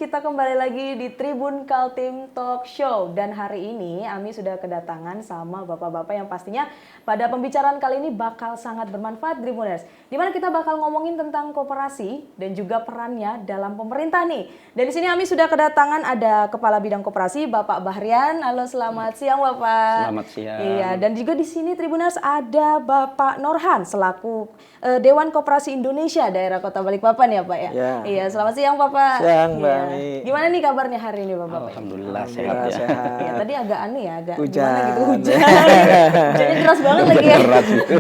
kita kembali lagi di Tribun Kaltim Talk Show. Dan hari ini Ami sudah kedatangan sama bapak-bapak yang pastinya pada pembicaraan kali ini bakal sangat bermanfaat Tribuners. Dimana kita bakal ngomongin tentang koperasi dan juga perannya dalam pemerintah nih. Dan di sini Ami sudah kedatangan ada Kepala Bidang Koperasi Bapak Bahrian. Halo, selamat siang Bapak. Selamat siang. Iya, dan juga di sini Tribuners ada Bapak Norhan selaku Dewan Koperasi Indonesia Daerah Kota Balikpapan ya Pak ya. Ya. Iya, selamat siang Bapak. Siang, Mbak Iya. Ami. Gimana nih kabarnya hari ini Bapak? Alhamdulillah sehat ya. Sehat. Iya, tadi agak aneh ya, agak Hujan. gimana gitu hujan. Hujannya deras banget lagi ya. Deras itu.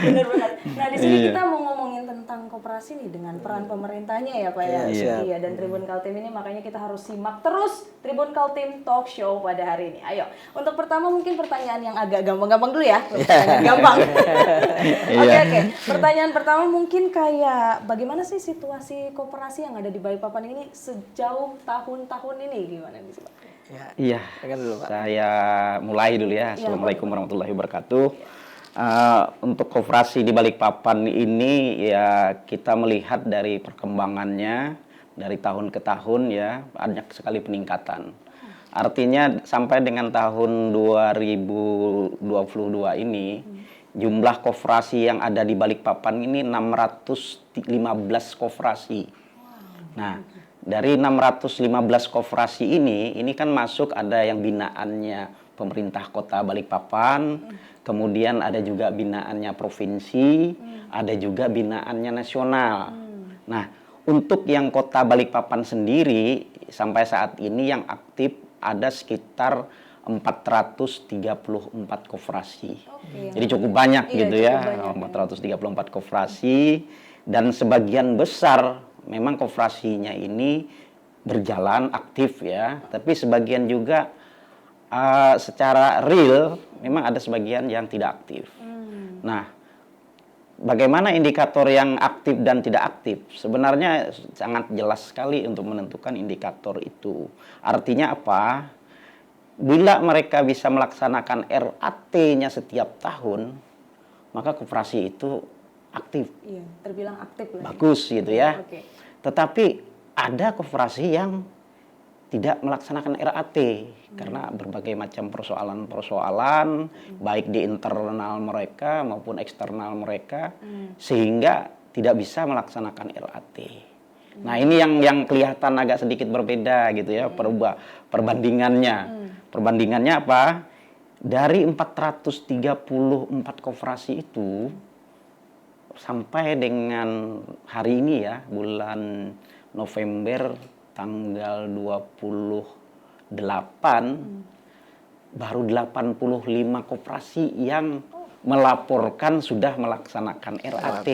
Bener banget. Nah, di sini Iya. kita mau ngomongin tentang koperasi nih dengan peran pemerintahnya ya Pak ya. Iya. Iya, dan Tribun Kaltim ini makanya kita harus simak terus Tribun Kaltim Talk Show pada hari ini. Ayo, untuk pertama mungkin pertanyaan yang agak gampang-gampang dulu ya. Pertanyaan gampang. Oke. Pertanyaan pertama mungkin kayak bagaimana sih situasi koperasi yang ada di Balikpapan ini sejauh tahun-tahun ini gimana nih Pak? Iya. Kan dulu, Pak. Saya mulai dulu ya. Assalamualaikum warahmatullahi wabarakatuh. Untuk koperasi di Balikpapan ini ya kita melihat dari perkembangannya dari tahun ke tahun ya banyak sekali peningkatan. Artinya sampai dengan tahun 2022 ini jumlah koperasi yang ada di Balikpapan ini 615 koperasi. Nah, dari 615 koperasi ini kan masuk ada yang binaannya pemerintah Kota Balikpapan, kemudian ada juga binaannya provinsi, ada juga binaannya nasional. Nah, untuk yang Kota Balikpapan sendiri sampai saat ini yang aktif ada sekitar 434 koperasi. Jadi cukup banyak Iya, gitu cukup ya, banyak. 434 koperasi dan sebagian besar memang koperasinya ini berjalan aktif ya, tapi sebagian juga secara real memang ada sebagian yang tidak aktif. Nah, bagaimana indikator yang aktif dan tidak aktif? Sebenarnya sangat jelas sekali untuk menentukan indikator itu. Artinya apa? Bila mereka bisa melaksanakan RAT-nya setiap tahun, maka koperasi itu aktif. Iya, terbilang aktif lah. Bagus gitu ya. Oke. Tetapi ada koperasi yang tidak melaksanakan RAT karena berbagai macam persoalan-persoalan baik di internal mereka maupun eksternal mereka sehingga tidak bisa melaksanakan RAT. Nah, ini yang kelihatan agak sedikit berbeda gitu ya perbandingannya. Perbandingannya apa? Dari 434 koperasi itu sampai dengan hari ini ya, bulan November tanggal 28 baru 85 koperasi yang melaporkan sudah melaksanakan RAT.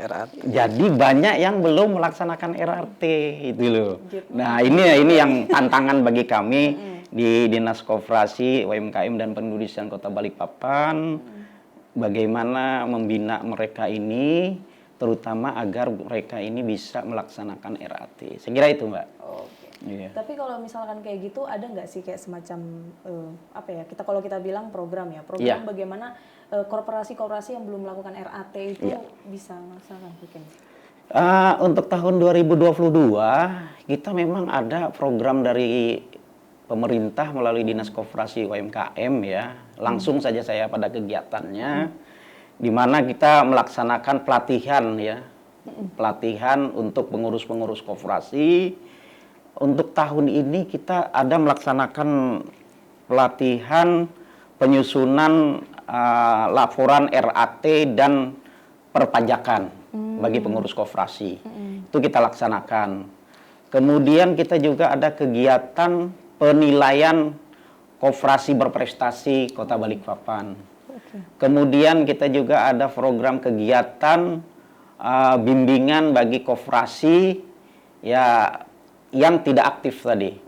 RAT. Jadi banyak yang belum melaksanakan RAT itu loh. Nah, ini yang tantangan bagi kami di Dinas Koperasi, UMKM dan Perindustrian Kota Balikpapan. Bagaimana membina mereka ini terutama agar mereka ini bisa melaksanakan RAT. Saya kira itu, Mbak. Oke. Iya. Tapi kalau misalkan kayak gitu ada nggak sih kayak semacam apa ya? Kalau kita bilang program ya, program Iya. bagaimana korporasi-korporasi yang belum melakukan RAT itu bisa melaksanakan mungkin. Untuk tahun 2022 kita memang ada program dari pemerintah melalui Dinas Koperasi UMKM ya. Langsung saja saya pada kegiatannya di mana kita melaksanakan pelatihan ya. Pelatihan untuk pengurus-pengurus koperasi. Untuk tahun ini kita ada melaksanakan pelatihan penyusunan laporan RAT dan perpajakan bagi pengurus koperasi. Itu kita laksanakan. Kemudian kita juga ada kegiatan penilaian koperasi berprestasi Kota Balikpapan. Kemudian kita juga ada program kegiatan bimbingan bagi koperasi ya yang tidak aktif tadi.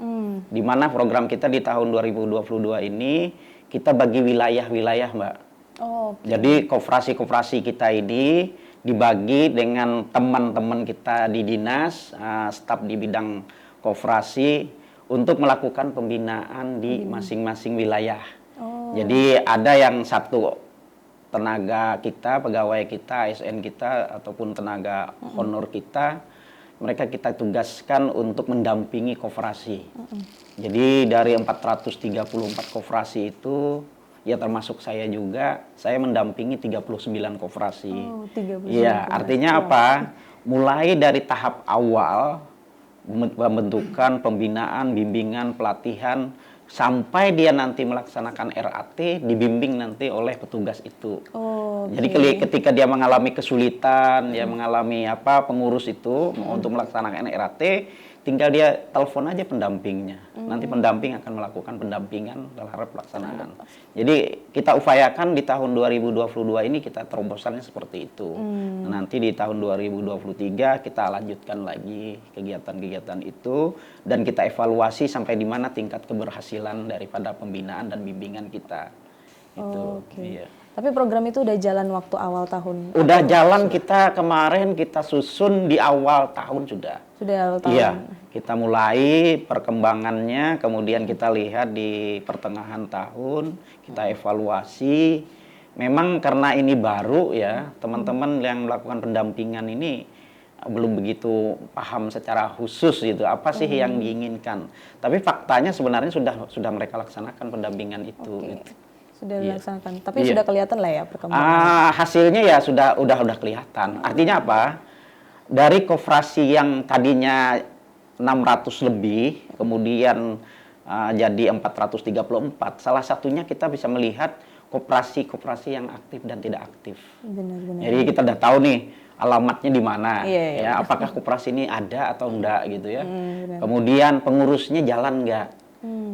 Di mana program kita di tahun 2022 ini kita bagi wilayah-wilayah, Mbak. Oh, Jadi koperasi-koperasi kita ini dibagi dengan teman-teman kita di dinas, staf di bidang koperasi untuk melakukan pembinaan di masing-masing wilayah. Jadi ada yang satu tenaga kita, pegawai kita, ASN kita ataupun tenaga honor kita mereka kita tugaskan untuk mendampingi koperasi. Jadi dari 434 koperasi itu, ya termasuk saya juga, saya mendampingi 39 koperasi. Oh, 39 Iya, koperasi. artinya apa? Mulai dari tahap awal, pembentukan, pembinaan, bimbingan, pelatihan, sampai dia nanti melaksanakan RAT, dibimbing nanti oleh petugas itu. Oh, Jadi ketika dia mengalami kesulitan, dia mengalami pengurus itu untuk melaksanakan RAT, tinggal dia telepon aja pendampingnya. Nanti pendamping akan melakukan pendampingan terhadap pelaksanaan. Jadi kita upayakan di tahun 2022 ini kita terobosannya seperti itu. Nanti di tahun 2023 kita lanjutkan lagi kegiatan-kegiatan itu dan kita evaluasi sampai di mana tingkat keberhasilan daripada pembinaan dan bimbingan kita. Itu. Iya. Tapi program itu udah jalan waktu awal tahun? Udah jalan, kita kemarin kita susun di awal tahun sudah. Sudah awal tahun? Iya, kita mulai perkembangannya, kemudian kita lihat di pertengahan tahun, kita evaluasi. Memang karena ini baru ya, teman-teman yang melakukan pendampingan ini belum begitu paham secara khusus gitu, apa sih yang diinginkan. Tapi faktanya sebenarnya sudah mereka laksanakan pendampingan itu. Gitu. Sudah dilaksanakan, tapi sudah kelihatan lah ya perkembangan. Hasilnya ya udah kelihatan. Artinya apa? Dari koperasi yang tadinya 600 lebih, kemudian jadi 434. Salah satunya kita bisa melihat koperasi-koperasi yang aktif dan tidak aktif. Benar-benar. Jadi kita udah tahu nih alamatnya di mana, Iya. ya apakah koperasi ini ada atau enggak gitu ya. Kemudian pengurusnya jalan enggak?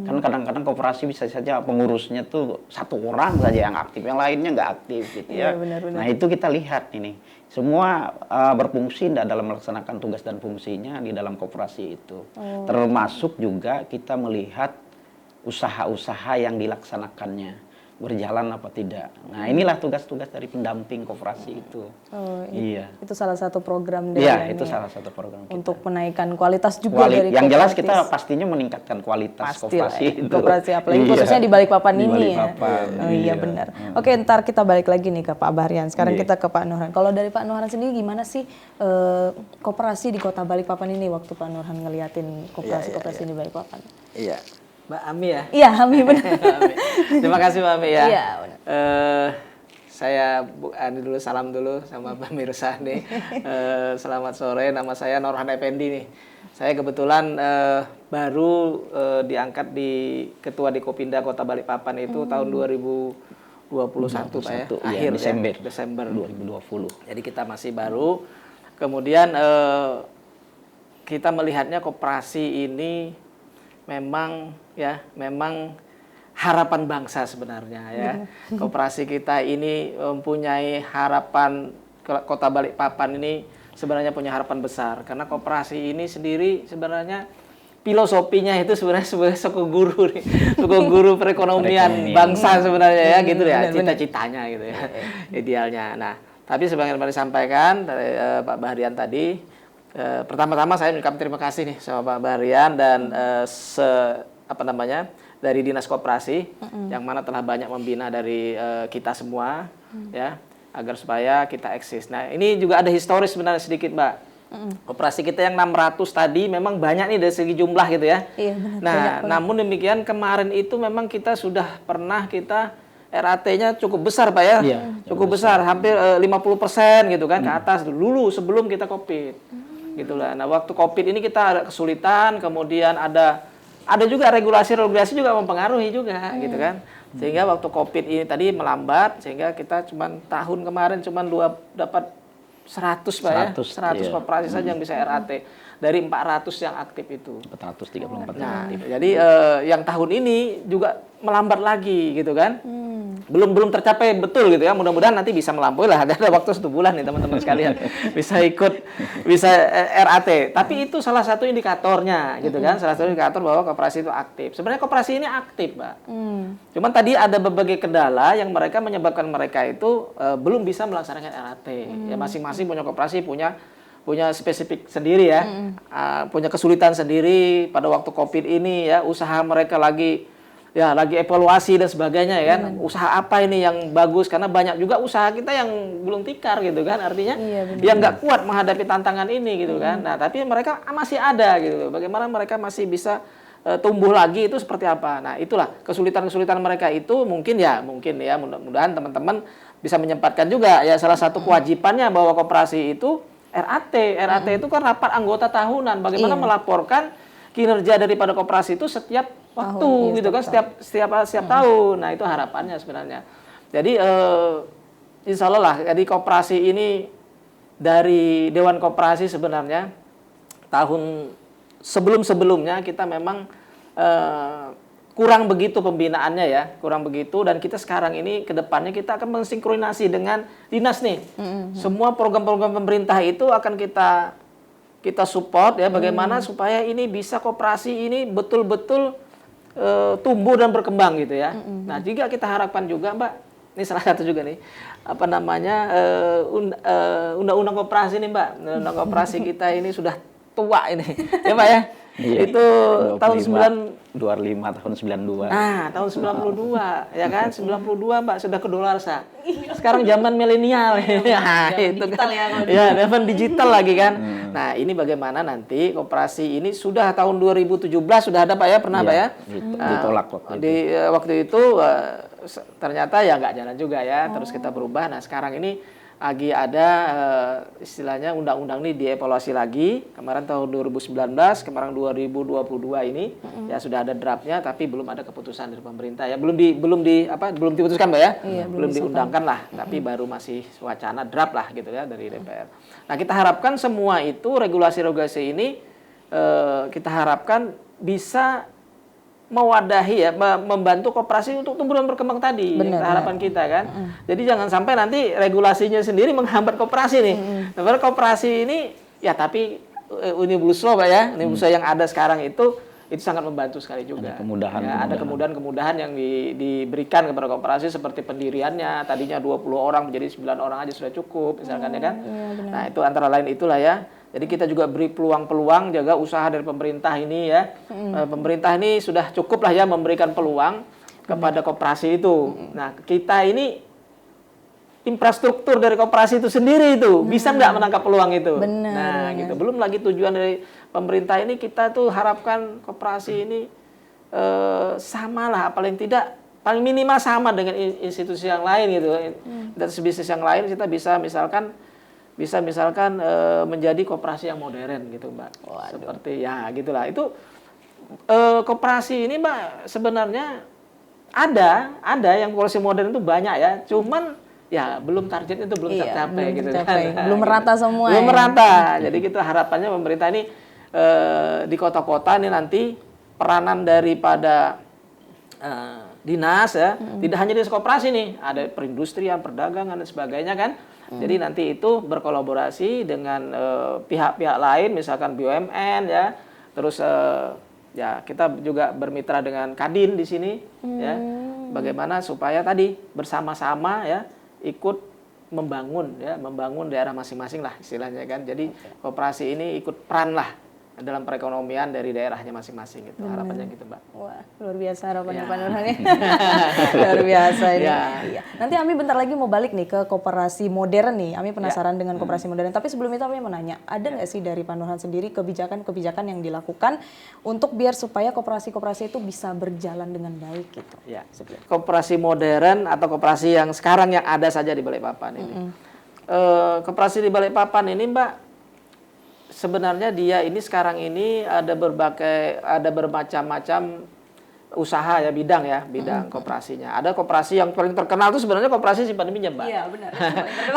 Kan kadang-kadang koperasi bisa saja pengurusnya tuh satu orang saja yang aktif, yang lainnya nggak aktif gitu ya. Benar-benar. Nah itu kita lihat ini, semua berfungsi dalam melaksanakan tugas dan fungsinya di dalam koperasi itu. Termasuk juga kita melihat usaha-usaha yang dilaksanakannya berjalan apa tidak. Nah inilah tugas-tugas dari pendamping koperasi itu. Oh, iya. Itu salah satu program dari Iya, itu salah satu program kita. untuk menaikkan kualitas juga dari yang jelas kooperatif. kita pastinya meningkatkan kualitas Pastilah koperasi ya, itu. koperasi apalagi Iya. khususnya di Balikpapan Di ini Balikpapan, ya. Oh iya benar. Oke, ntar kita balik lagi nih ke Pak Bahrian. Sekarang kita ke Pak Nurhan. Kalau dari Pak Nurhan sendiri gimana sih koperasi di Kota Balikpapan ini waktu Pak Nurhan ngeliatin koperasi-koperasi di Balikpapan? Iya. Mbak Ami ya? Iya, Ami benar. Terima kasih Mbak Ami ya. Iya, benar. Saya Bu Ani dulu, salam dulu sama Mbak Mirsa nih. Selamat sore, nama saya Norhan Effendi nih. Saya kebetulan baru diangkat di Ketua Dikopinda Kota Balikpapan itu tahun 2021 Pak ya. Akhir Desember 2020. Jadi kita masih baru. Kemudian kita melihatnya koperasi ini memang harapan bangsa sebenarnya ya. Koperasi kita ini mempunyai harapan, Kota Balikpapan ini sebenarnya punya harapan besar karena koperasi ini sendiri sebenarnya filosofinya itu sebenarnya suku guru nih, suku guru perekonomian bangsa sebenarnya ya gitu ya, cita-citanya gitu ya, idealnya. Nah, tapi sebagaimana disampaikan dari Pak Bahrian tadi, pertama-tama saya mengucapkan terima kasih nih sama Pak Bahrian dan dari Dinas Koperasi yang mana telah banyak membina dari kita semua ya agar supaya kita eksis. Nah, ini juga ada historis sebenarnya sedikit, Mbak. Koperasi kita yang 600 tadi memang banyak nih dari segi jumlah gitu ya. Iya, benar. Nah, namun demikian kemarin itu memang kita sudah pernah RAT-nya cukup besar Pak ya. Iya, cukup besar, hampir 50% gitu kan ke atas dulu sebelum kita Covid. Gitulah. Nah, waktu Covid ini kita ada kesulitan, kemudian ada juga regulasi juga mempengaruhi juga gitu kan. Sehingga waktu Covid ini tadi melambat sehingga kita tahun kemarin dapat 100 Pak ya. 100 iya. koperasi saja yang bisa RAT dari 400 yang aktif itu. 434. Nah, jadi yang tahun ini juga melambat lagi gitu kan. Belum tercapai betul gitu ya. Mudah-mudahan nanti bisa melampaui lah. Ada waktu 1 bulan nih teman-teman sekalian bisa RAT. Tapi itu salah satu indikatornya gitu kan. Salah satu indikator bahwa koperasi itu aktif. Sebenarnya koperasi ini aktif, Mbak. Cuman tadi ada berbagai kendala yang menyebabkan mereka itu belum bisa melaksanakan RAT. Ya masing-masing punya koperasi punya spesifik sendiri ya. Punya kesulitan sendiri pada waktu Covid ini ya. Usaha mereka lagi ya lagi evaluasi dan sebagainya ya kan. Usaha apa ini yang bagus, karena banyak juga usaha kita yang belum tikar gitu kan, artinya yang nggak kuat menghadapi tantangan ini gitu kan. Nah, tapi mereka masih ada gitu. Bagaimana mereka masih bisa tumbuh lagi, itu seperti apa. Nah, itulah kesulitan-kesulitan mereka itu mungkin ya mudah-mudahan teman-teman bisa menyempatkan juga ya, salah satu kewajibannya bahwa koperasi itu RAT itu kan rapat anggota tahunan, bagaimana melaporkan kinerja daripada koperasi itu setiap waktu gitu kan, setiap tahun. Nah, itu harapannya sebenarnya. Jadi insya Allah lah, jadi koperasi ini dari Dewan Koperasi sebenarnya tahun sebelum-sebelumnya kita memang kurang begitu pembinaannya ya, kurang begitu, dan kita sekarang ini ke depannya kita akan mensinkronasi dengan dinas nih. Semua program-program pemerintah itu akan kita support ya, bagaimana supaya ini bisa koperasi ini betul-betul tumbuh dan berkembang gitu ya. Nah, juga kita harapkan juga Mbak, ini salah satu juga nih, apa namanya, undang-undang koperasi nih Mbak, undang-undang koperasi kita ini sudah tua ini, ya Pak ya. Iya. Itu tahun 25 tahun 92. Nah, tahun 92 ya kan, 92 Mbak sudah kedolarsa. Sekarang zaman milenial. Nah, itu kan. Ya, zaman digital lagi kan. Nah, ini bagaimana nanti koperasi ini sudah tahun 2017 sudah ada Pak ya, pernah Pak ya? Ditolak waktu itu. Waktu itu ternyata ya nggak jalan juga ya, terus kita berubah. Nah, sekarang ini lagi ada istilahnya undang-undang ini dievaluasi lagi. Kemarin tahun 2019, kemarin 2022 ini ya sudah ada draftnya, tapi belum ada keputusan dari pemerintah ya. Belum diputuskan Mbak ya. Belum diundangkan lah, tapi baru masih wacana draft lah gitu ya dari DPR. Nah, kita harapkan semua itu regulasi-regulasi ini kita harapkan bisa mewadahi ya, membantu koperasi untuk tumbuh dan berkembang tadi, harapan kita kan. Jadi jangan sampai nanti regulasinya sendiri menghambat koperasi nih. Karena koperasi ini ya, tapi Omnibus Law Pak ya, Omnibus Law yang ada sekarang itu sangat membantu sekali juga. Ada kemudahan yang diberikan kepada koperasi, seperti pendiriannya tadinya 20 orang menjadi 9 orang aja sudah cukup misalkan ya kan. Nah, itu antara lain itulah ya. Jadi kita juga beri peluang-peluang, jaga usaha dari pemerintah ini ya. Pemerintah ini sudah cukup lah ya memberikan peluang kepada koperasi itu. Nah, kita ini infrastruktur dari koperasi itu sendiri itu bisa nggak menangkap peluang itu. Nah, gitu. Belum lagi tujuan dari pemerintah ini, kita tuh harapkan koperasi ini sama lah, paling paling minimal sama dengan institusi yang lain gitu. Dan bisnis yang lain kita bisa misalkan menjadi koperasi yang modern gitu Mbak. Seperti ya gitulah. Itu koperasi ini Mbak sebenarnya ada yang koperasi modern itu banyak ya. Cuman ya belum targetnya itu belum tercapai gitu kan. Belum merata semua. Belum merata. Jadi kita harapannya pemerintah ini di kota-kota ini nanti peranan daripada dinas ya, tidak hanya di koperasi nih, ada perindustrian, perdagangan dan sebagainya kan. Jadi nanti itu berkolaborasi dengan pihak-pihak lain, misalkan BUMN ya, terus ya kita juga bermitra dengan Kadin di sini ya. Bagaimana supaya tadi bersama-sama ya ikut membangun daerah masing-masing lah istilahnya kan. Jadi koperasi ini ikut peran lah dalam perekonomian dari daerahnya masing-masing gitu. Harapannya gitu Mbak. Wah, luar biasa harapannya Pak Nurhan. Luar biasa ini. Iya. Nanti Ami bentar lagi mau balik nih ke koperasi modern nih. Ami penasaran dengan koperasi modern. Tapi sebelum itu Ami mau nanya, ada nggak sih dari Pak Nurhan sendiri kebijakan-kebijakan yang dilakukan untuk biar supaya koperasi-koperasi itu bisa berjalan dengan baik gitu? Ya. Koperasi modern atau koperasi yang sekarang yang ada saja di Balikpapan ini. Koperasi di Balikpapan ini Mbak, sebenarnya dia ini sekarang ini ada bermacam-macam usaha ya, bidang koperasinya. Ada koperasi yang paling terkenal itu sebenarnya koperasi simpan pinjam, Mbak. Iya, benar.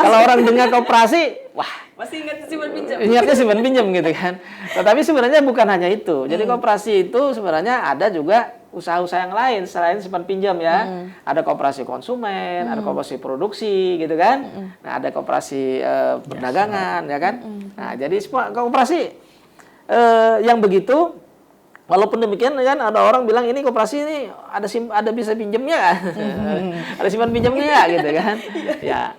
Kalau orang dengar koperasi, wah, pasti ingat simpan pinjam. Ingatnya simpan pinjam gitu kan. Tetapi sebenarnya bukan hanya itu. Jadi koperasi itu sebenarnya ada juga usaha-usaha yang lain selain simpan pinjam ya. Ada koperasi konsumen, ada koperasi produksi gitu kan. Nah, ada koperasi perdagangan ya kan. Nah, jadi semua koperasi yang begitu. Walaupun demikian kan ada orang bilang ini koperasi ini ada bisa pinjamnya kan? Ada simpan pinjamnya gitu kan? Ya.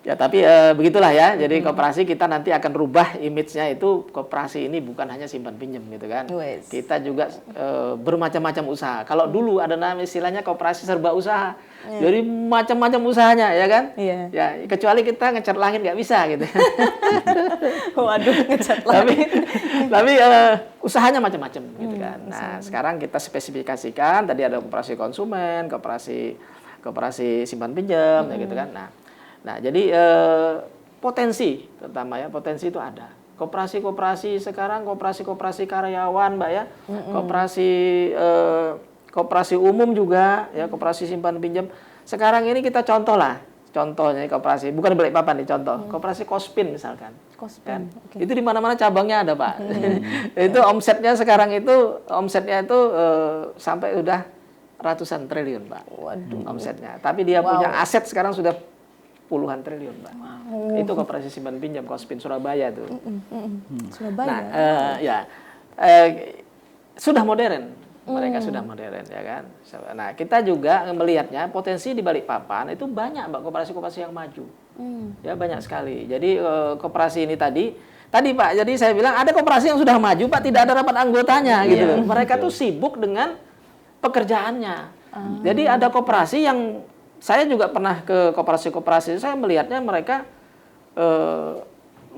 Ya, tapi begitulah ya. Jadi koperasi kita nanti akan rubah image-nya itu koperasi ini bukan hanya simpan pinjam gitu kan. Wes. Kita juga bermacam-macam usaha. Kalau dulu ada nama istilahnya koperasi serba usaha. Jadi macam-macam usahanya ya kan. Iya. Ya, kecuali kita ngecat langit nggak bisa gitu. Waduh, ngecat tapi lagi. tapi usahanya macam-macam gitu kan. Nah, sekarang kita spesifikasikan tadi ada koperasi konsumen, koperasi simpan pinjam ya gitu kan. Nah, jadi potensi terutama ya, potensi itu ada. Koperasi-koperasi sekarang, koperasi karyawan, Mbak ya. Koperasi umum juga ya, koperasi simpan pinjam. Sekarang ini kita contoh lah. Contohnya koperasi, bukan Balikpapan nih contoh. Koperasi Kospin misalkan. Kospin. Kan? Oke. Itu di mana-mana cabangnya ada, Pak. Itu omsetnya sekarang itu sampai udah ratusan triliun, Pak. Waduh. Omsetnya. Tapi dia punya aset sekarang sudah puluhan triliun, Pak. Itu koperasi simpan pinjam Kospin Surabaya tuh. Surabaya. Nah, sudah modern. Mereka sudah modern ya kan. Nah, kita juga melihatnya potensi di Balikpapan itu banyak, Mbak, koperasi-koperasi yang maju. Ya, banyak sekali. Jadi koperasi ini tadi Pak, jadi saya bilang ada koperasi yang sudah maju, Pak, tidak ada rapat anggotanya gitu loh. Mereka tuh sibuk dengan pekerjaannya. Jadi ada koperasi yang saya juga pernah ke koperasi-koperasi, saya melihatnya mereka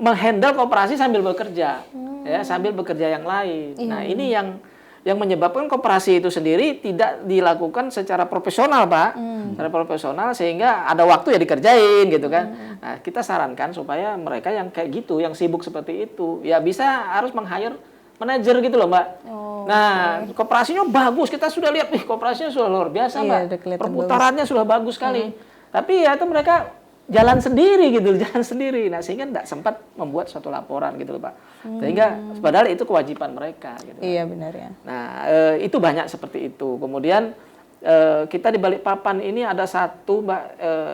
menghandle koperasi sambil bekerja, ya, sambil bekerja yang lain. Nah, ini yang menyebabkan koperasi itu sendiri tidak dilakukan secara profesional, Pak. Secara profesional sehingga ada waktu ya dikerjain gitu kan. Nah, kita sarankan supaya mereka yang kayak gitu, yang sibuk seperti itu, ya bisa harus meng-hire manajer gitu loh, Mbak. Nah, koperasinya bagus. Kita sudah lihat, koperasinya sudah luar biasa, Iya, Mbak. udah kelihatan Perputarannya sudah bagus sekali. Tapi ya itu mereka jalan sendiri gitu, jalan sendiri. Nah, sehingga tidak sempat membuat suatu laporan gitu loh, Pak. Sehingga padahal itu kewajiban mereka gitu. Iya, benar ya. Nah, itu banyak seperti itu. Kemudian kita di Balikpapan ini ada satu, Mbak,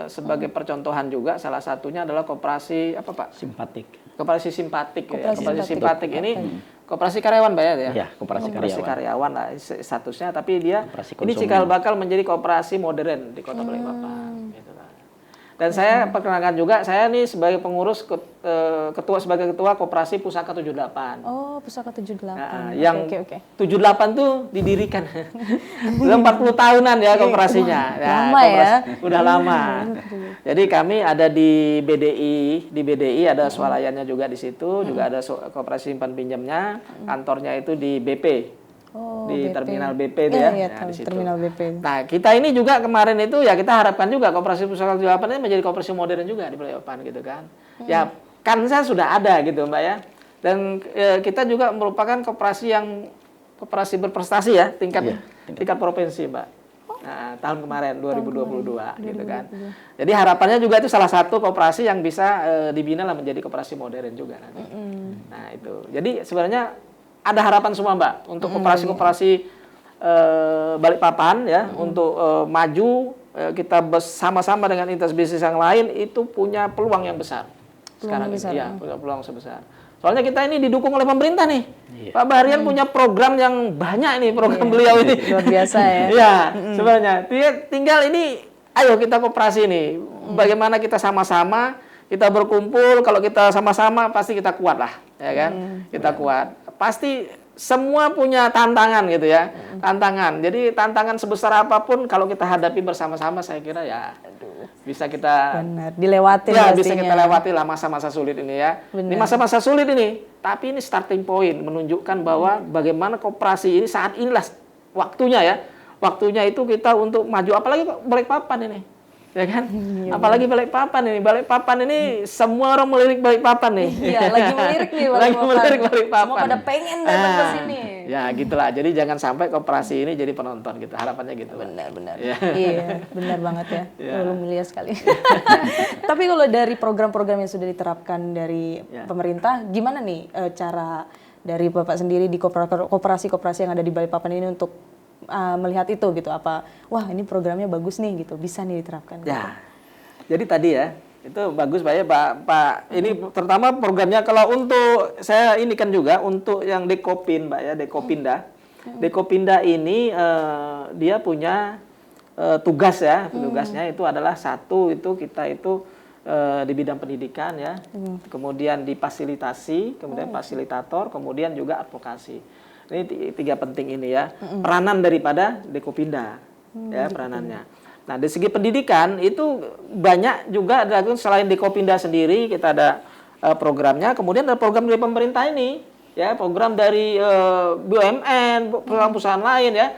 sebagai percontohan juga, salah satunya adalah koperasi apa, Pak? Simpatik. Koperasi simpatik. Koperasi Simpatik ini koperasi karyawan, Mbak ya? Ya, koperasi karyawan lah statusnya, tapi dia Koperasi ini konsumen. cikal bakal menjadi koperasi modern di Kota Balikpapan gitu kan. Dan saya perkenalkan juga, saya nih sebagai pengurus sebagai ketua koperasi Pusaka 78. Oh, Pusaka 78. Nah, yang Oke. 78 tuh didirikan. Udah 40 tahunan ya koperasinya. Lama ya. Udah lama. Jadi kami ada di BDI ada swalayannya juga di situ, juga ada koperasi simpan pinjamnya, kantornya itu di BP. Oh, Di BP. terminal BP itu ya. Iya, Nah, di situ. terminal BP. Nah, kita ini juga kemarin itu ya kita harapkan juga koperasi Pusaka 78 ini menjadi koperasi modern juga di Balikpapan gitu kan. Ya, kansnya sudah ada gitu, Mbak ya. Dan kita juga merupakan koperasi berprestasi ya, tingkat provinsi, Mbak. Nah, tahun kemarin 2022 gitu kan. Jadi harapannya juga itu salah satu koperasi yang bisa dibina lah menjadi koperasi modern juga nanti. Nah, itu. Jadi sebenarnya ada harapan semua, Mbak, untuk koperasi-koperasi Balikpapan ya, untuk maju, kita bersama-sama dengan entitas bisnis yang lain itu punya peluang yang besar. Sekarang ini ya, punya peluang sebesar. Soalnya kita ini didukung oleh pemerintah nih. Pak Bahrian punya program yang banyak nih, program beliau ini. Luar biasa ya. Iya, sebenarnya. Tinggal ini, ayo kita koperasi nih. Bagaimana kita sama-sama, kita berkumpul, kalau kita sama-sama pasti kita kuat lah, ya kan? Kita kuat. Pasti semua punya tantangan gitu ya. Tantangan. Jadi tantangan sebesar apapun kalau kita hadapi bersama-sama, saya kira ya bisa kita dilewati ya, bisa kita lewati lah masa-masa sulit ini ya. Benar. Ini masa-masa sulit ini, tapi ini starting point menunjukkan bahwa bagaimana koperasi ini saat inilah waktunya ya. Waktunya itu kita untuk maju, apalagi Balikpapan ini. Ya kan? Apalagi Balikpapan ini. Balikpapan ini semua orang melirik Balikpapan nih. Iya, lagi melirik nih Balikpapan. Lagi melirik Balikpapan. Semua pada pengen datang ke sini. Ya, gitulah. Jadi jangan sampai koperasi ini jadi penonton gitu. Harapannya gitu. Benar. Ya. Iya, benar banget ya. Lu mulia sekali. Tapi kalau dari program-program yang sudah diterapkan dari pemerintah, gimana nih cara dari Bapak sendiri di koperasi-koperasi yang ada di Balikpapan ini untuk melihat itu gitu, apa wah ini programnya bagus nih gitu, bisa nih diterapkan gitu. Ya. Jadi tadi ya, itu bagus Pak ya, Pak. Ini terutama programnya kalau untuk saya ini kan juga untuk yang Dekopin, Mbak ya, Dekopinda. Dekopinda ini dia punya tugas ya, tugasnya itu adalah satu itu kita itu di bidang pendidikan ya, kemudian di fasilitasi, kemudian fasilitator, kemudian juga advokasi. Ini tiga penting ini ya, peranan daripada Dekopinda ya peranannya. Nah dari segi pendidikan itu banyak juga selain Dekopinda sendiri kita ada programnya, kemudian ada program dari pemerintah ini ya, program dari BUMN, perusahaan lain ya,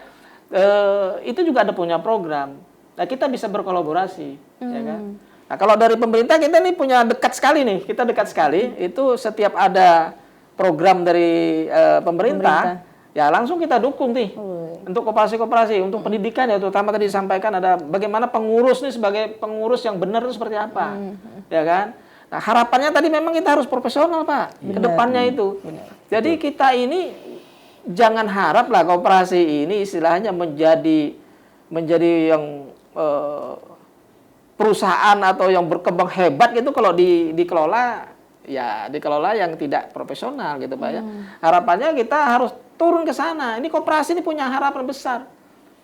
itu juga ada punya program. Nah kita bisa berkolaborasi ya kan. Nah kalau dari pemerintah kita nih punya dekat sekali nih, kita dekat sekali itu setiap ada program dari pemerintah, ya langsung kita dukung nih untuk koperasi-koperasi, untuk pendidikan ya, terutama tadi disampaikan ada bagaimana pengurus nih sebagai pengurus yang benar itu seperti apa, ya kan? Nah harapannya tadi memang kita harus profesional Pak, ke depannya itu. Jadi kita ini jangan harap lah koperasi ini istilahnya menjadi yang perusahaan atau yang berkembang hebat gitu kalau dikelola yang tidak profesional gitu Pak ya. Harapannya kita harus turun ke sana. Ini koperasi ini punya harapan besar.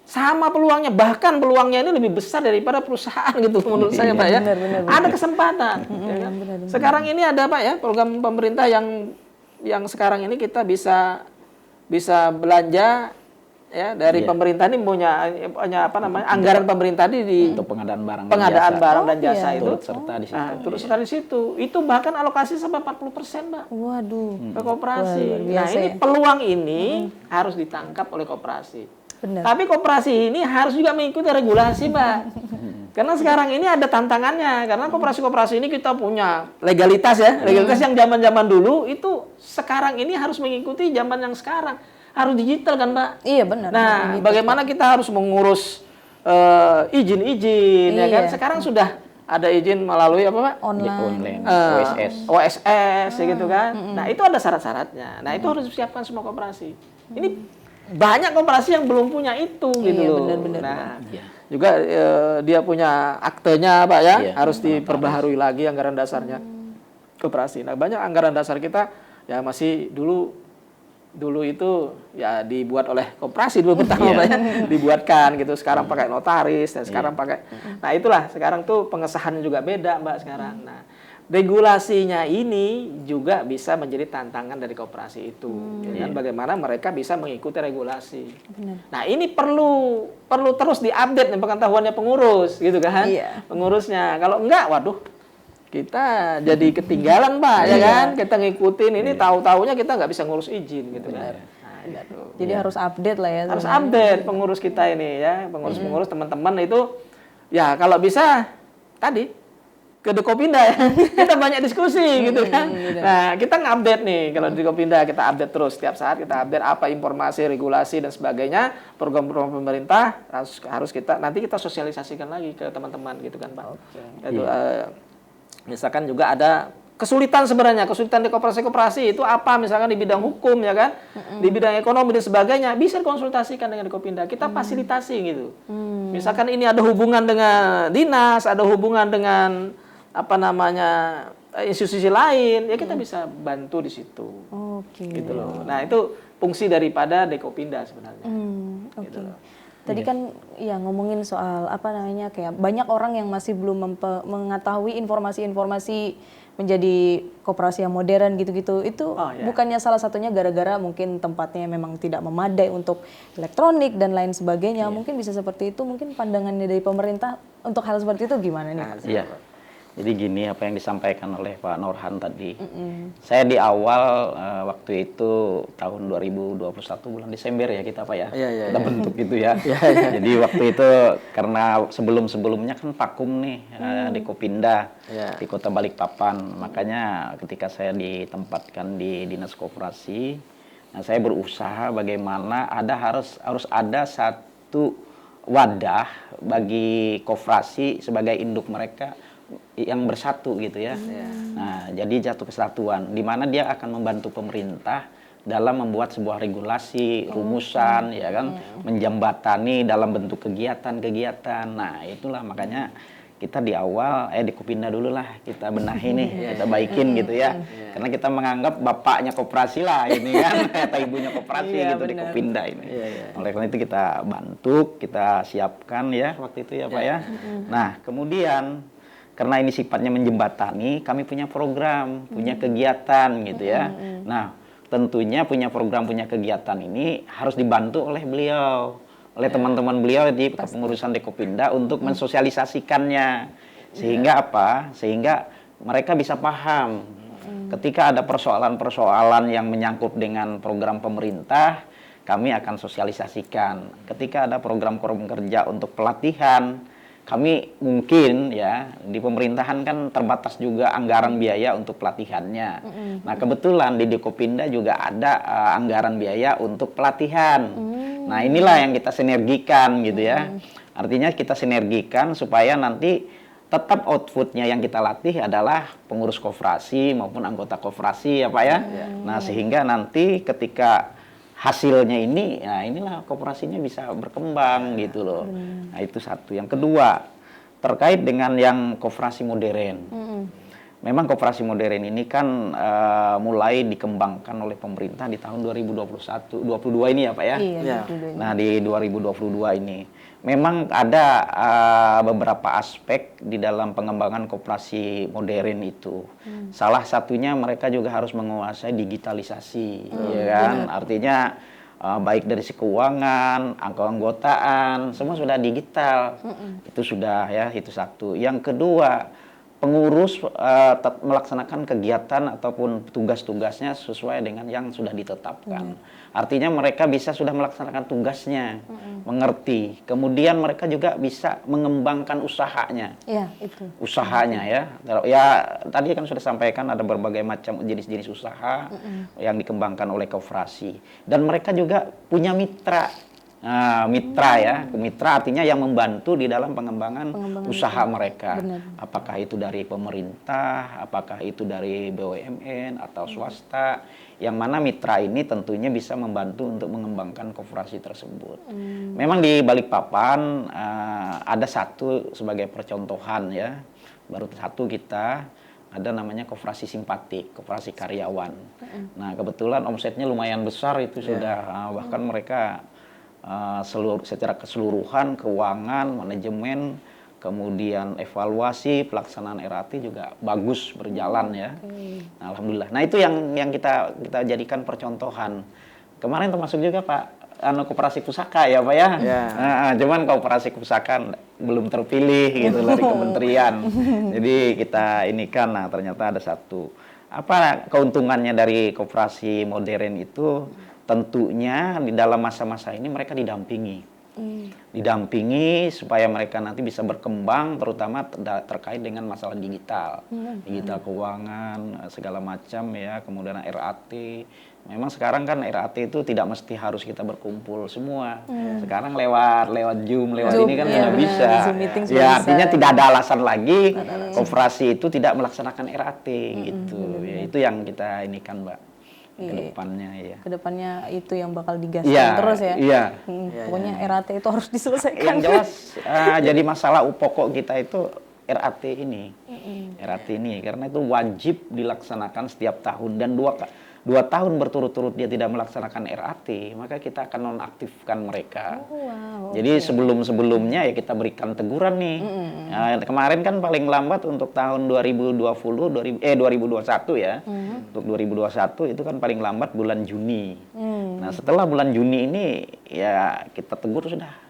Sama peluangnya, bahkan peluangnya ini lebih besar daripada perusahaan gitu menurut saya Pak ya. Benar. Ada kesempatan. Ya kan? Sekarang ini ada Pak ya program pemerintah yang sekarang ini kita bisa belanja ya dari pemerintah ini punya apa namanya anggaran pemerintah di untuk pengadaan barang dan jasa itu turut serta di situ. Nah, turut serta di situ. Itu bahkan alokasi sampai 40%, Mbak. Waduh. Ke koperasi. Wah, Nah, ini peluang ini harus ditangkap oleh koperasi. Benar. Tapi koperasi ini harus juga mengikuti regulasi, Mbak. Karena sekarang ini ada tantangannya. Karena koperasi-koperasi ini kita punya legalitas ya. Legalitas yang zaman-zaman dulu itu sekarang ini harus mengikuti zaman yang sekarang. Harus digital kan, Mbak? Iya benar. Nah, bagaimana kita harus mengurus izin-izin ya kan? Sekarang sudah ada izin melalui apa, Pak? Online. OSS ya gitu kan. Nah, itu ada syarat-syaratnya. Nah, itu harus disiapkan semua koperasi. Ini banyak koperasi yang belum punya itu gitu loh. Benar-benar. Nah, juga dia punya aktenya, Pak ya, harus diperbaharui lagi anggaran dasarnya koperasi. Nah, banyak anggaran dasar kita ya masih dulu itu ya dibuat oleh koperasi dulu pertama Pak ya, dibuatkan gitu. Sekarang pakai notaris dan sekarang pakai. Nah, itulah sekarang tuh pengesahannya juga beda, Mbak, sekarang. Nah, regulasinya ini juga bisa menjadi tantangan dari koperasi itu. Ya kan? Bagaimana mereka bisa mengikuti regulasi. Nah, ini perlu terus diupdate nih pengetahuannya pengurus gitu kan. Pengurusnya. Kalau enggak, waduh, kita jadi ketinggalan Pak ya kan, kita ngikutin ini tahu-taunya kita nggak bisa ngurus izin gitu kan. Nah, gitu. Jadi harus update lah ya. Harus update pengurus kita ini ya, pengurus teman-teman itu ya kalau bisa tadi ke Dekopinda ya, kita banyak diskusi gitu kan. Nah kita ngupdate nih kalau di Dekopinda kita update terus setiap saat kita update apa informasi, regulasi dan sebagainya, program-program pemerintah harus kita nanti kita sosialisasikan lagi ke teman-teman gitu kan Pak. Itu misalkan juga ada kesulitan di koperasi-koperasi itu apa misalkan di bidang hukum ya kan, di bidang ekonomi dan sebagainya bisa dikonsultasikan dengan Dekopinda, kita fasilitasi gitu. Misalkan ini ada hubungan dengan dinas, ada hubungan dengan apa namanya institusi lain, ya kita bisa bantu di situ. Gitu loh. Nah itu fungsi daripada Dekopinda sebenarnya. Gitu loh. Tadi kan ya ngomongin soal apa namanya kayak banyak orang yang masih belum mengetahui informasi-informasi menjadi koperasi yang modern gitu-gitu. Itu bukannya salah satunya gara-gara mungkin tempatnya memang tidak memadai untuk elektronik dan lain sebagainya. Mungkin bisa seperti itu. Mungkin pandangannya dari pemerintah untuk hal seperti itu gimana nih? Iya. Jadi gini apa yang disampaikan oleh Pak Norhan tadi. Saya di awal waktu itu tahun 2021 bulan Desember ya kita Pak ya. Kita bentuk gitu ya. Jadi waktu itu karena sebelum-sebelumnya kan vakum nih Dekopinda di Kota Balikpapan. Makanya ketika saya ditempatkan di Dinas Koperasi, nah saya berusaha bagaimana harus ada satu wadah bagi koperasi sebagai induk mereka yang bersatu gitu ya. Nah, jadi jatuh kesatuan di mana dia akan membantu pemerintah dalam membuat sebuah regulasi, rumusan ya kan, menjembatani dalam bentuk kegiatan-kegiatan. Nah, itulah makanya kita di awal Dekopinda dulu lah kita benahi nih, kita baikin gitu ya. Karena kita menganggap bapaknya koperasi lah ini kan, atau ibunya koperasi gitu Dekopinda ini. Oleh karena itu kita bantu, kita siapkan ya waktu itu ya Pak ya. Nah, kemudian karena ini sifatnya menjembatani, kami punya program, punya kegiatan gitu ya. Nah, tentunya punya program, punya kegiatan ini harus dibantu oleh beliau, oleh teman-teman beliau di kepengurusan Dekopinda untuk mensosialisasikannya. Sehingga apa? Sehingga mereka bisa paham ketika ada persoalan-persoalan yang menyangkut dengan program pemerintah, kami akan sosialisasikan. Ketika ada program-program kerja untuk pelatihan, kami mungkin ya di pemerintahan kan terbatas juga anggaran biaya untuk pelatihannya. Nah kebetulan di Dekopinda juga ada anggaran biaya untuk pelatihan. Nah inilah yang kita sinergikan gitu ya. Artinya kita sinergikan supaya nanti tetap outputnya yang kita latih adalah pengurus koperasi maupun anggota koperasi ya Pak ya. Nah sehingga nanti ketika hasilnya ini, ya inilah koperasinya bisa berkembang gitu loh. Nah itu satu. Yang kedua, terkait dengan yang koperasi modern. Memang koperasi modern ini kan mulai dikembangkan oleh pemerintah di tahun 2022 ini ya Pak ya. Iya, Nah di 2022 ini. Memang ada beberapa aspek di dalam pengembangan koperasi modern itu. Salah satunya mereka juga harus menguasai digitalisasi, ya kan? Artinya baik dari sisi keuangan, keanggotaan, semua sudah digital. Itu sudah ya, itu satu. Yang kedua, pengurus melaksanakan kegiatan ataupun tugas-tugasnya sesuai dengan yang sudah ditetapkan. Artinya mereka bisa sudah melaksanakan tugasnya, mengerti. Kemudian mereka juga bisa mengembangkan usahanya. Iya, itu. Usahanya ya. Ya tadi kan sudah sampaikan ada berbagai macam jenis-jenis usaha yang dikembangkan oleh koperasi. Dan mereka juga punya mitra. Nah, mitra ya, mitra artinya yang membantu di dalam pengembangan usaha mereka. Apakah itu dari pemerintah, apakah itu dari BUMN atau swasta, yang mana mitra ini tentunya bisa membantu untuk mengembangkan koperasi tersebut. Memang di Balikpapan ada satu sebagai percontohan ya, baru satu kita ada namanya koperasi simpatik, koperasi karyawan. Nah kebetulan omsetnya lumayan besar itu sudah, bahkan mereka secara keseluruhan keuangan, manajemen, kemudian evaluasi pelaksanaan RAT juga bagus berjalan ya. Nah, alhamdulillah. Nah itu yang kita jadikan percontohan. Kemarin termasuk juga Pak koperasi pusaka ya Pak ya. Nah, cuman koperasi pusaka belum terpilih gitu dari kementerian. Jadi kita ini kan, nah ternyata ada satu. Apa keuntungannya dari koperasi modern itu? Tentunya di dalam masa-masa ini mereka didampingi supaya mereka nanti bisa berkembang, terutama terkait dengan masalah digital, digital keuangan segala macam ya, kemudian RAT. Memang sekarang kan RAT itu tidak mesti harus kita berkumpul semua. Sekarang lewat Zoom, ini kan sudah bisa. Ya artinya tidak ada alasan lagi koperasi itu tidak melaksanakan RAT gitu. Ya, itu yang kita ini kan Mbak. Kedepannya ya. Kedepannya itu yang bakal digaskan terus ya. Iya. Pokoknya RAT itu harus diselesaikan. Yang jelas jadi masalah pokok kita itu RAT ini. RAT ini karena itu wajib dilaksanakan setiap tahun dan dua tahun berturut-turut dia tidak melaksanakan RAT, maka kita akan nonaktifkan mereka. Jadi sebelum-sebelumnya ya kita berikan teguran nih. Kemarin kan paling lambat untuk tahun 2021 ya. Untuk 2021 itu kan paling lambat bulan Juni. Nah, setelah bulan Juni ini ya kita tegur sudah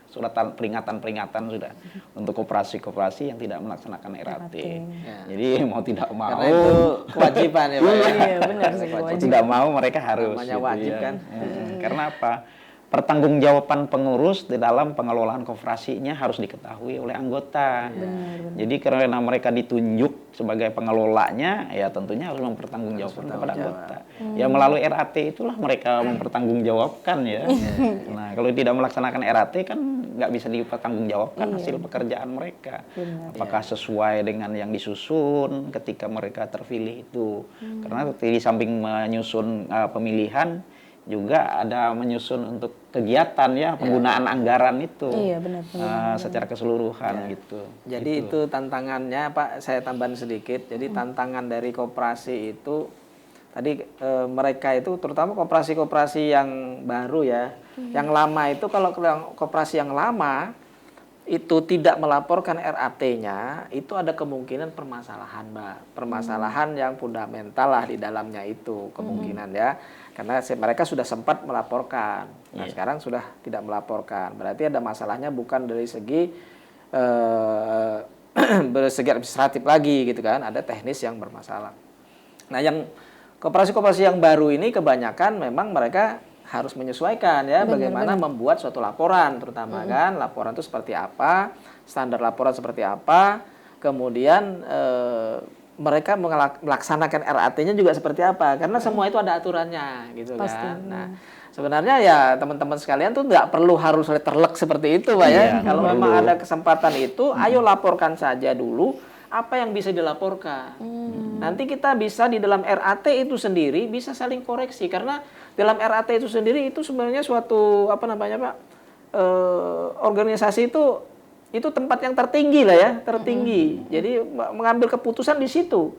peringatan-peringatan sudah untuk koperasi-koperasi yang tidak melaksanakan RAT. Jadi mau tidak mau karena itu kewajiban ya Pak. Iya benar sih. Tidak mau mereka harus. Namanya gitu, wajib ya. kan. Karena apa? Pertanggungjawaban pengurus di dalam pengelolaan koperasinya harus diketahui oleh anggota. Jadi karena mereka ditunjuk sebagai pengelolanya, ya tentunya harus mempertanggungjawabkan kepada anggota. Ya melalui RAT itulah mereka mempertanggungjawabkan ya. Nah kalau tidak melaksanakan RAT kan nggak bisa dipertanggungjawabkan hasil pekerjaan mereka. Apakah sesuai dengan yang disusun ketika mereka terpilih itu. Karena di samping menyusun pemilihan, juga ada menyusun untuk kegiatan ya penggunaan anggaran itu secara keseluruhan gitu. Jadi itu tantangannya Pak, saya tambahan sedikit. Jadi tantangan dari koperasi itu tadi mereka itu terutama koperasi-koperasi yang baru ya, yang lama itu kalau koperasi yang lama itu tidak melaporkan RAT-nya, itu ada kemungkinan permasalahan, Mbak. Permasalahan yang fundamental lah di dalamnya itu kemungkinan ya. Karena mereka sudah sempat melaporkan. Nah, sekarang sudah tidak melaporkan. Berarti ada masalahnya bukan dari segi bersegi administratif lagi gitu kan, ada teknis yang bermasalah. Nah, yang koperasi-koperasi yang baru ini kebanyakan memang mereka harus menyesuaikan ya bagaimana membuat suatu laporan, terutama kan laporan itu seperti apa, standar laporan seperti apa, kemudian mereka melaksanakan RAT-nya juga seperti apa, karena semua itu ada aturannya gitu kan. Nah, sebenarnya ya teman-teman sekalian tuh nggak perlu harus letterlek seperti itu, Pak ya. Kalau memang ada kesempatan itu, ayo laporkan saja dulu apa yang bisa dilaporkan. Nanti kita bisa di dalam RAT itu sendiri bisa saling koreksi, karena dalam RAT itu sendiri itu sebenarnya suatu apa namanya, Pak, organisasi itu tempat yang tertinggi lah ya, tertinggi. Jadi mengambil keputusan di situ.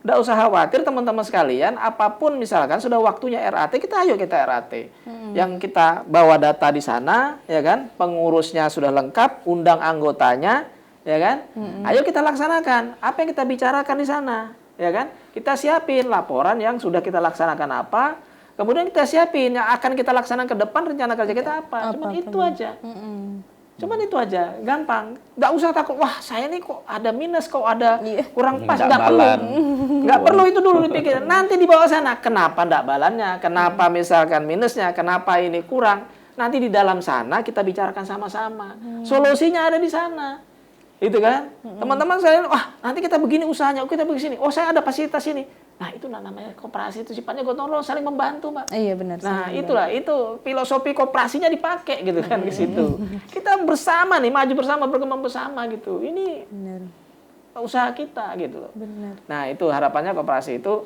Nggak usah khawatir teman-teman sekalian, apapun misalkan sudah waktunya RAT, ayo kita RAT. Yang kita bawa data di sana, ya kan, pengurusnya sudah lengkap, undang anggotanya, ya kan, ayo kita laksanakan apa yang kita bicarakan di sana, ya kan. Kita siapin laporan yang sudah kita laksanakan apa, kemudian kita siapin yang akan kita laksanakan ke depan, rencana kerja kita apa. Cuman itu aja. Cuman itu aja, gampang. Nggak usah takut, wah saya nih kok ada minus, kok ada kurang pas. Nggak perlu. Nggak perlu itu dulu dipikirin. Nanti di bawah sana, kenapa nggak balannya, kenapa misalkan minusnya, kenapa ini kurang. Nanti di dalam sana kita bicarakan sama-sama. Solusinya ada di sana. Itu kan. Teman-teman saya, wah nanti kita begini usahanya, kita begini. Oh saya ada fasilitas ini. Nah itu namanya koperasi, itu sifatnya gotong royong, saling membantu, Pak. Iya benar. Nah itulah, itu filosofi koperasinya dipakai gitu kan di situ. Kita bersama nih, maju bersama, berkembang bersama gitu. Ini usaha kita gitu loh. Benar. Nah itu harapannya koperasi itu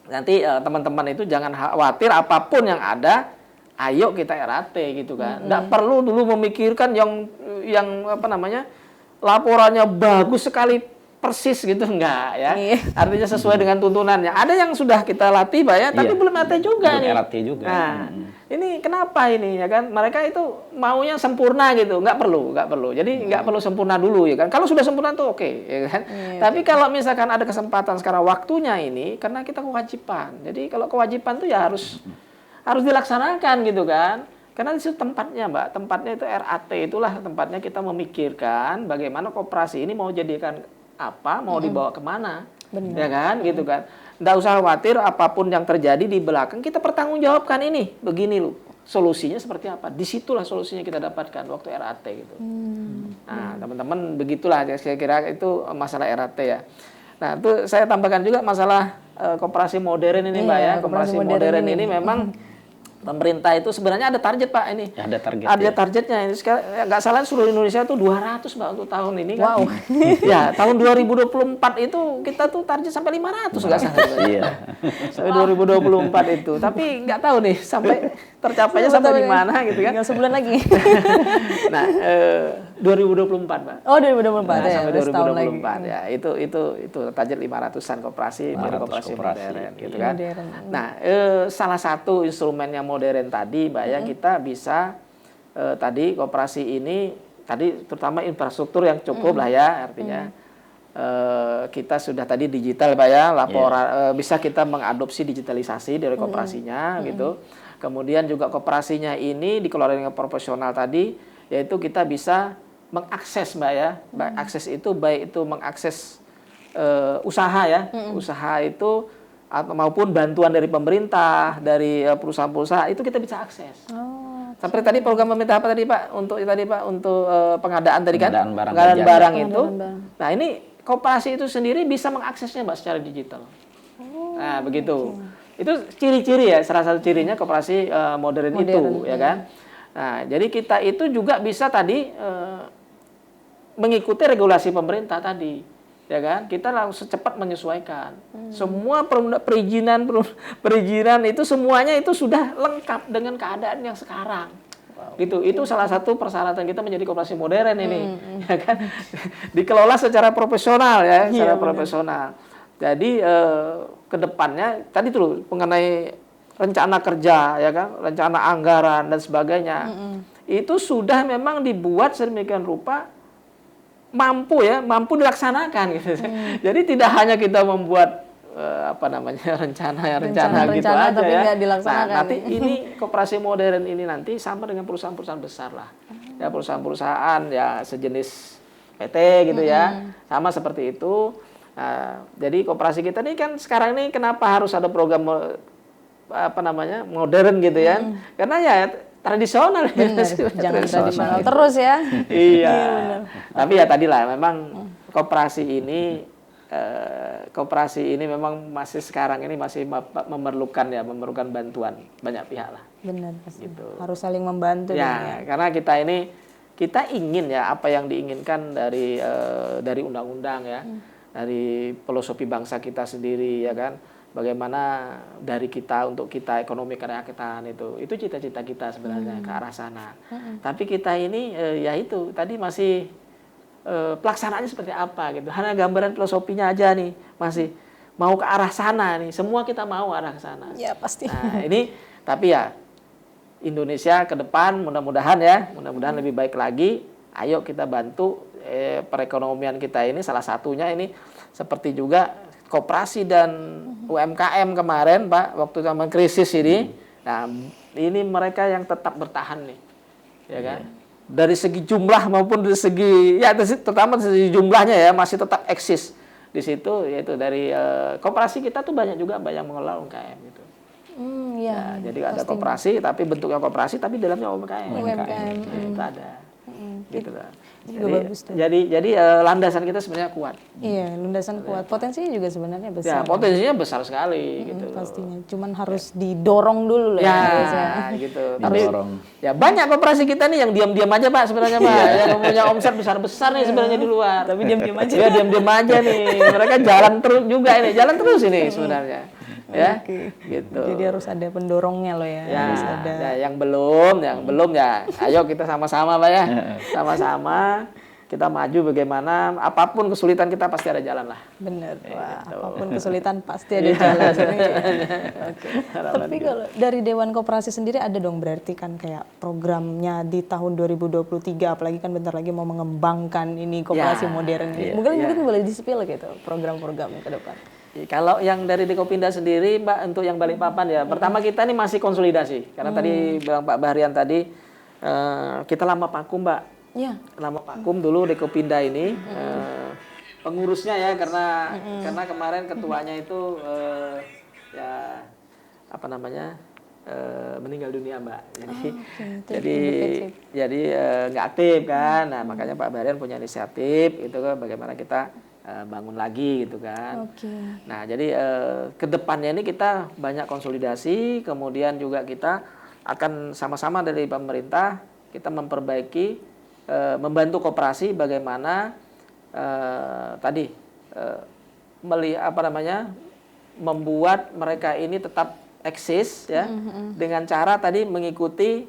nanti teman-teman itu jangan khawatir apapun yang ada, ayo kita RAT gitu kan. Nggak perlu dulu memikirkan yang apa namanya, laporannya bagus sekali persis gitu, enggak ya. Artinya sesuai dengan tuntunannya. Ada yang sudah kita latih, Pak ya, tapi belum RAT juga nih. RAT juga. Nah, ini kenapa ini ya kan? Mereka itu maunya sempurna gitu, nggak perlu. Jadi nggak perlu sempurna dulu ya kan. Kalau sudah sempurna tuh oke, ya kan. Tapi kalau misalkan ada kesempatan sekarang waktunya ini, karena kita kewajiban. Jadi kalau kewajiban tuh ya harus dilaksanakan gitu kan. Karena di situ tempatnya, Mbak. Tempatnya itu RAT, itulah tempatnya kita memikirkan bagaimana koperasi ini mau jadikan apa, mau dibawa kemana. Ya kan, gitu kan. Nggak usah khawatir apapun yang terjadi di belakang, kita pertanggungjawabkan ini. Begini loh, solusinya seperti apa. Disitulah solusinya kita dapatkan waktu RAT gitu. Nah, teman-teman begitulah saya kira itu masalah RAT ya. Nah, itu saya tambahkan juga masalah koperasi modern ini, Mbak ya. Koperasi modern ini memang pemerintah itu sebenarnya ada target, Pak, ini. Ya, ada target. Ada targetnya. Ini sekarang nggak salah seluruh Indonesia tuh 200, Mbak, untuk tahun ini kan. Wow. Ya, tahun 2024 itu kita tuh target sampai 500 nggak salah. Iya. Sampai 2024 itu. Tapi nggak tahu nih sampai tercapainya sampai di mana gitu kan. Tinggal sebulan lagi. Nah, 2024, Pak. Oh, 2024 nah, ya. Sampai 2024 ya. Itu target 500-an koperasi, koperasi modern gitu kan. Nah, salah satu instrumennya modern tadi, Mbak ya, kita bisa tadi koperasi ini tadi terutama infrastruktur yang cukup lah ya, artinya kita sudah tadi digital, Pak ya, laporan bisa kita mengadopsi digitalisasi dari koperasinya gitu. Kemudian juga koperasinya ini dikelola dengan profesional tadi, yaitu kita bisa mengakses, Mbak ya. Akses itu baik itu mengakses usaha ya, usaha itu maupun bantuan dari pemerintah, dari perusahaan-perusahaan itu kita bisa akses. Seperti tadi program pemerintah apa tadi, Pak? Untuk pengadaan tadi kan? Pengadaan barang itu. Nah, ini koperasi itu sendiri bisa mengaksesnya, Mbak, secara digital. Nah, begitu. Itu ciri-ciri ya, salah satu cirinya koperasi modern itu, ya kan? Nah, jadi kita itu juga bisa tadi mengikuti regulasi pemerintah tadi. Ya kan, kita langsung cepat menyesuaikan. Semua perizinan itu semuanya itu sudah lengkap dengan keadaan yang sekarang. Gitu. Itu salah satu persyaratan kita menjadi koperasi modern ini, ya kan? Dikelola secara profesional ya, secara profesional. Jadi kedepannya tadi tuh mengenai rencana kerja, ya kan, rencana anggaran dan sebagainya. itu sudah memang dibuat sedemikian rupa mampu dilaksanakan gitu. Jadi tidak hanya kita membuat rencana gitu aja tapi ya. nggak dilaksanakan. Nah, nanti ini koperasi modern ini nanti sama dengan perusahaan-perusahaan besar lah. Ya perusahaan-perusahaan ya sejenis PT gitu ya. Sama seperti itu. Nah, jadi koperasi kita ini kan sekarang ini kenapa harus ada program modern gitu ya? Karena ya tradisional. Bener, jangan tradisional terus ya. Iya. Tapi ya tadilah memang koperasi ini memang masih sekarang ini masih memerlukan bantuan banyak pihak lah. Benar pasti. Gitu. Harus saling membantu. Ya, karena kita ingin ya apa yang diinginkan dari undang-undang ya, dari filosofi bangsa kita sendiri ya kan. Bagaimana dari kita untuk kita ekonomi kerakyatan itu cita-cita kita sebenarnya ke arah sana. Tapi kita ini ya itu tadi masih pelaksanaannya seperti apa gitu. Hanya gambaran filosofinya aja nih masih mau ke arah sana nih. Semua kita mau arah ke sana. Ya pasti. Nah, ini tapi ya Indonesia ke depan mudah-mudahan lebih baik lagi. Ayo kita bantu perekonomian kita ini salah satunya ini seperti juga koperasi dan UMKM kemarin Pak waktu zaman krisis ini. Nah, ini mereka yang tetap bertahan nih. Ya kan? Dari segi jumlah maupun dari segi terutama dari segi jumlahnya ya masih tetap eksis di situ, yaitu dari koperasi kita tuh banyak mengelola UMKM gitu. Ya, jadi ada koperasi tapi bentuknya koperasi tapi dalamnya UMKM. Itu ada. Gitu lah. Jadi landasan kita sebenarnya kuat. Iya, landasan kuat. Potensinya juga sebenarnya besar. Ya, potensinya besar sekali gitu. Pastinya. Cuman harus didorong dulu lah. Ya, gitu. Tapi ya banyak koperasi kita nih yang diam-diam aja Pak sebenarnya Pak. Yang punya omset besar-besar nih sebenarnya di luar. Tapi diam-diam aja. Ya, diam-diam aja nih. Mereka jalan terus ini sebenarnya. Ya, gitu. Jadi harus ada pendorongnya loh ya. Ya, harus ada. ya yang belum ya. Ayo kita sama-sama Pak ya. Sama-sama kita maju bagaimana apapun kesulitan kita pasti ada jalan lah. Bener. Wah, Gitu. apapun kesulitan pasti ada jalan. Oke. Tapi kalau dari Dewan Koperasi sendiri ada dong berarti kan kayak programnya di tahun 2023 apalagi kan bentar lagi mau mengembangkan ini koperasi modern ini. Mungkin boleh di-spill gitu program-program ke depan. Kalau yang dari Dekopinda sendiri, Mbak, untuk yang Balikpapan ya, pertama kita ini masih konsolidasi. Karena tadi bilang Pak Bahrian tadi, kita lama vakum, Mbak. Iya. Lama vakum dulu Dekopinda ini. Pengurusnya ya, karena kemarin ketuanya itu, meninggal dunia, Mbak. Jadi nggak aktif kan. Nah, makanya Pak Bahrian punya inisiatif, itu kan bagaimana kita bangun lagi gitu kan. Nah jadi kedepannya ini kita banyak konsolidasi, kemudian juga kita akan sama-sama dari pemerintah kita memperbaiki, membantu koperasi bagaimana membuat mereka ini tetap eksis ya dengan cara tadi mengikuti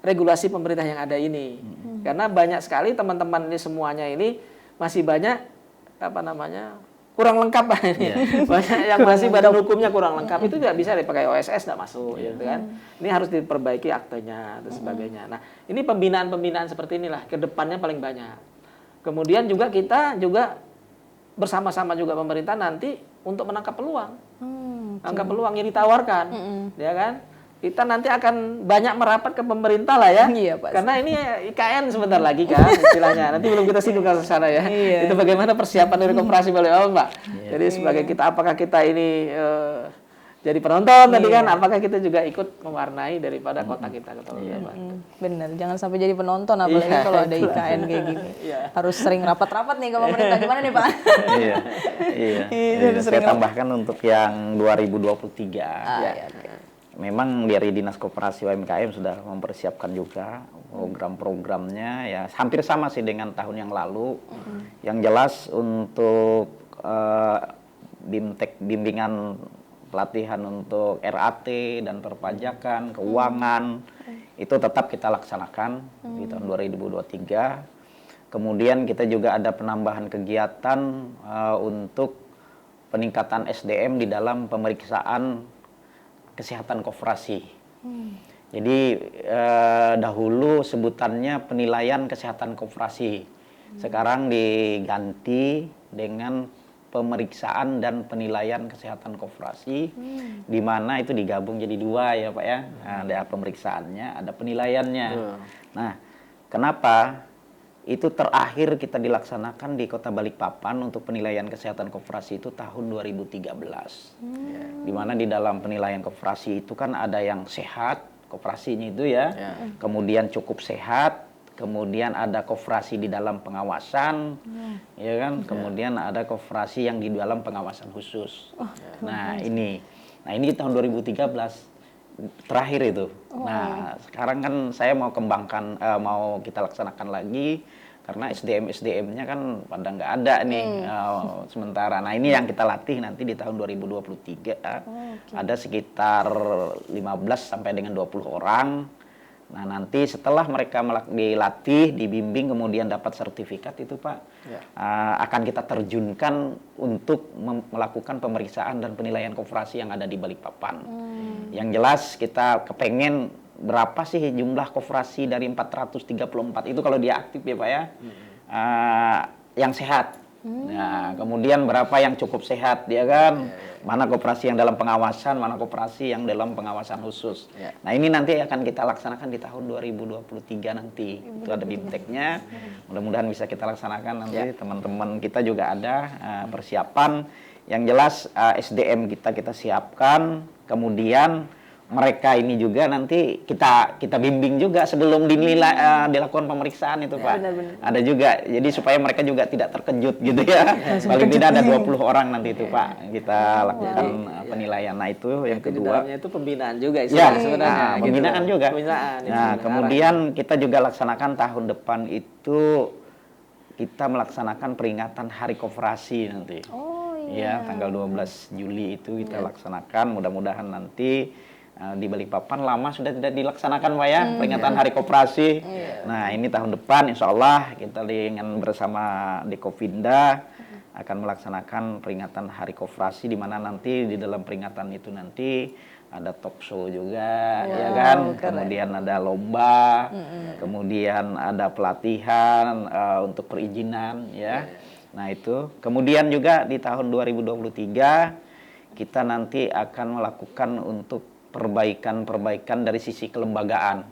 regulasi pemerintah yang ada ini. Karena banyak sekali teman-teman ini semuanya ini masih banyak kurang lengkap ini. Banyak yang masih badan hukumnya kurang lengkap itu tidak bisa dipakai OSS tidak masuk gitu kan. Ini harus diperbaiki aktenya dan sebagainya. Nah, ini pembinaan seperti inilah ke depannya paling banyak. Kemudian juga kita bersama-sama juga pemerintah nanti untuk menangkap peluang. Menangkap peluang yang ditawarkan. Ya kan? Kita nanti akan banyak merapat ke pemerintah lah ya. Iya, Pak. Karena ini IKN sebentar lagi kan istilahnya. Nanti belum kita singgung ke sana ya. Itu bagaimana persiapan dari koperasi Balikpapan, Mbak. Jadi sebagai kita apakah kita ini jadi penonton tadi kan, apakah kita juga ikut mewarnai daripada kota kita Bener, jangan sampai jadi penonton apalagi kalau ada IKN kayak gini. Harus sering rapat-rapat nih ke pemerintah. Gimana nih Pak? Saya tambahkan untuk yang 2023. Memang dari Dinas Koperasi UMKM sudah mempersiapkan juga program-programnya ya hampir sama sih dengan tahun yang lalu. Yang jelas untuk bimbingan pelatihan untuk RAT dan perpajakan, keuangan itu tetap kita laksanakan di tahun 2023. Kemudian kita juga ada penambahan kegiatan untuk peningkatan SDM di dalam pemeriksaan kesehatan koperasi. Jadi dahulu sebutannya penilaian kesehatan koperasi. Sekarang diganti dengan pemeriksaan dan penilaian kesehatan koperasi, di mana itu digabung jadi dua ya Pak ya. Nah, ada pemeriksaannya, ada penilaiannya. Nah, kenapa? Itu terakhir kita dilaksanakan di Kota Balikpapan untuk penilaian kesehatan koperasi itu tahun 2013. Di mana di dalam penilaian koperasi itu kan ada yang sehat, koperasinya itu ya, kemudian cukup sehat, kemudian ada koperasi di dalam pengawasan, ya kan, kemudian ada koperasi yang di dalam pengawasan khusus. Nah ini di tahun 2013 terakhir itu. Nah sekarang kan saya mau kembangkan, mau kita laksanakan lagi karena SDM-nya kan pada nggak ada nih sementara. Nah ini yang kita latih nanti di tahun 2023 ada sekitar 15 sampai dengan 20 orang. Nah nanti setelah mereka dilatih, dibimbing, kemudian dapat sertifikat itu Pak, akan kita terjunkan untuk melakukan pemeriksaan dan penilaian koperasi yang ada di Balikpapan. Yang jelas kita kepengen berapa sih jumlah koperasi dari 434 itu kalau dia aktif ya Pak ya, yang sehat. Nah, kemudian berapa yang cukup sehat, ya kan? Mana koperasi yang dalam pengawasan, mana koperasi yang dalam pengawasan khusus. Nah, ini nanti akan kita laksanakan di tahun 2023 nanti. Itu ada BIMTEK-nya. Mudah-mudahan bisa kita laksanakan nanti. Teman-teman kita juga ada persiapan. Yang jelas SDM kita siapkan, kemudian mereka ini juga nanti kita bimbing juga sebelum dilakukan pemeriksaan itu Pak. Benar-benar. Ada juga, jadi supaya mereka juga tidak terkejut gitu ya. Paling tidak ada 20 orang nanti itu Pak, kita lakukan penilaian. Nah itu yang kedua. Di dalamnya itu pembinaan juga sebenarnya. Pembinaan gitu. juga. Pembinaan, nah kemudian kita juga laksanakan tahun depan itu kita melaksanakan peringatan Hari Koperasi nanti. Ya, tanggal 12 Juli itu kita laksanakan. Mudah-mudahan nanti di Balikpapan lama sudah tidak dilaksanakan Pak ya, peringatan Hari Koperasi. Nah ini tahun depan insya Allah kita dengan bersama Dekovinda akan melaksanakan peringatan Hari Koperasi, di mana nanti di dalam peringatan itu nanti ada talk show juga, ya kan, kemudian ada lomba, kemudian ada pelatihan untuk perizinan ya. Nah itu, kemudian juga di tahun 2023 kita nanti akan melakukan untuk perbaikan dari sisi kelembagaan.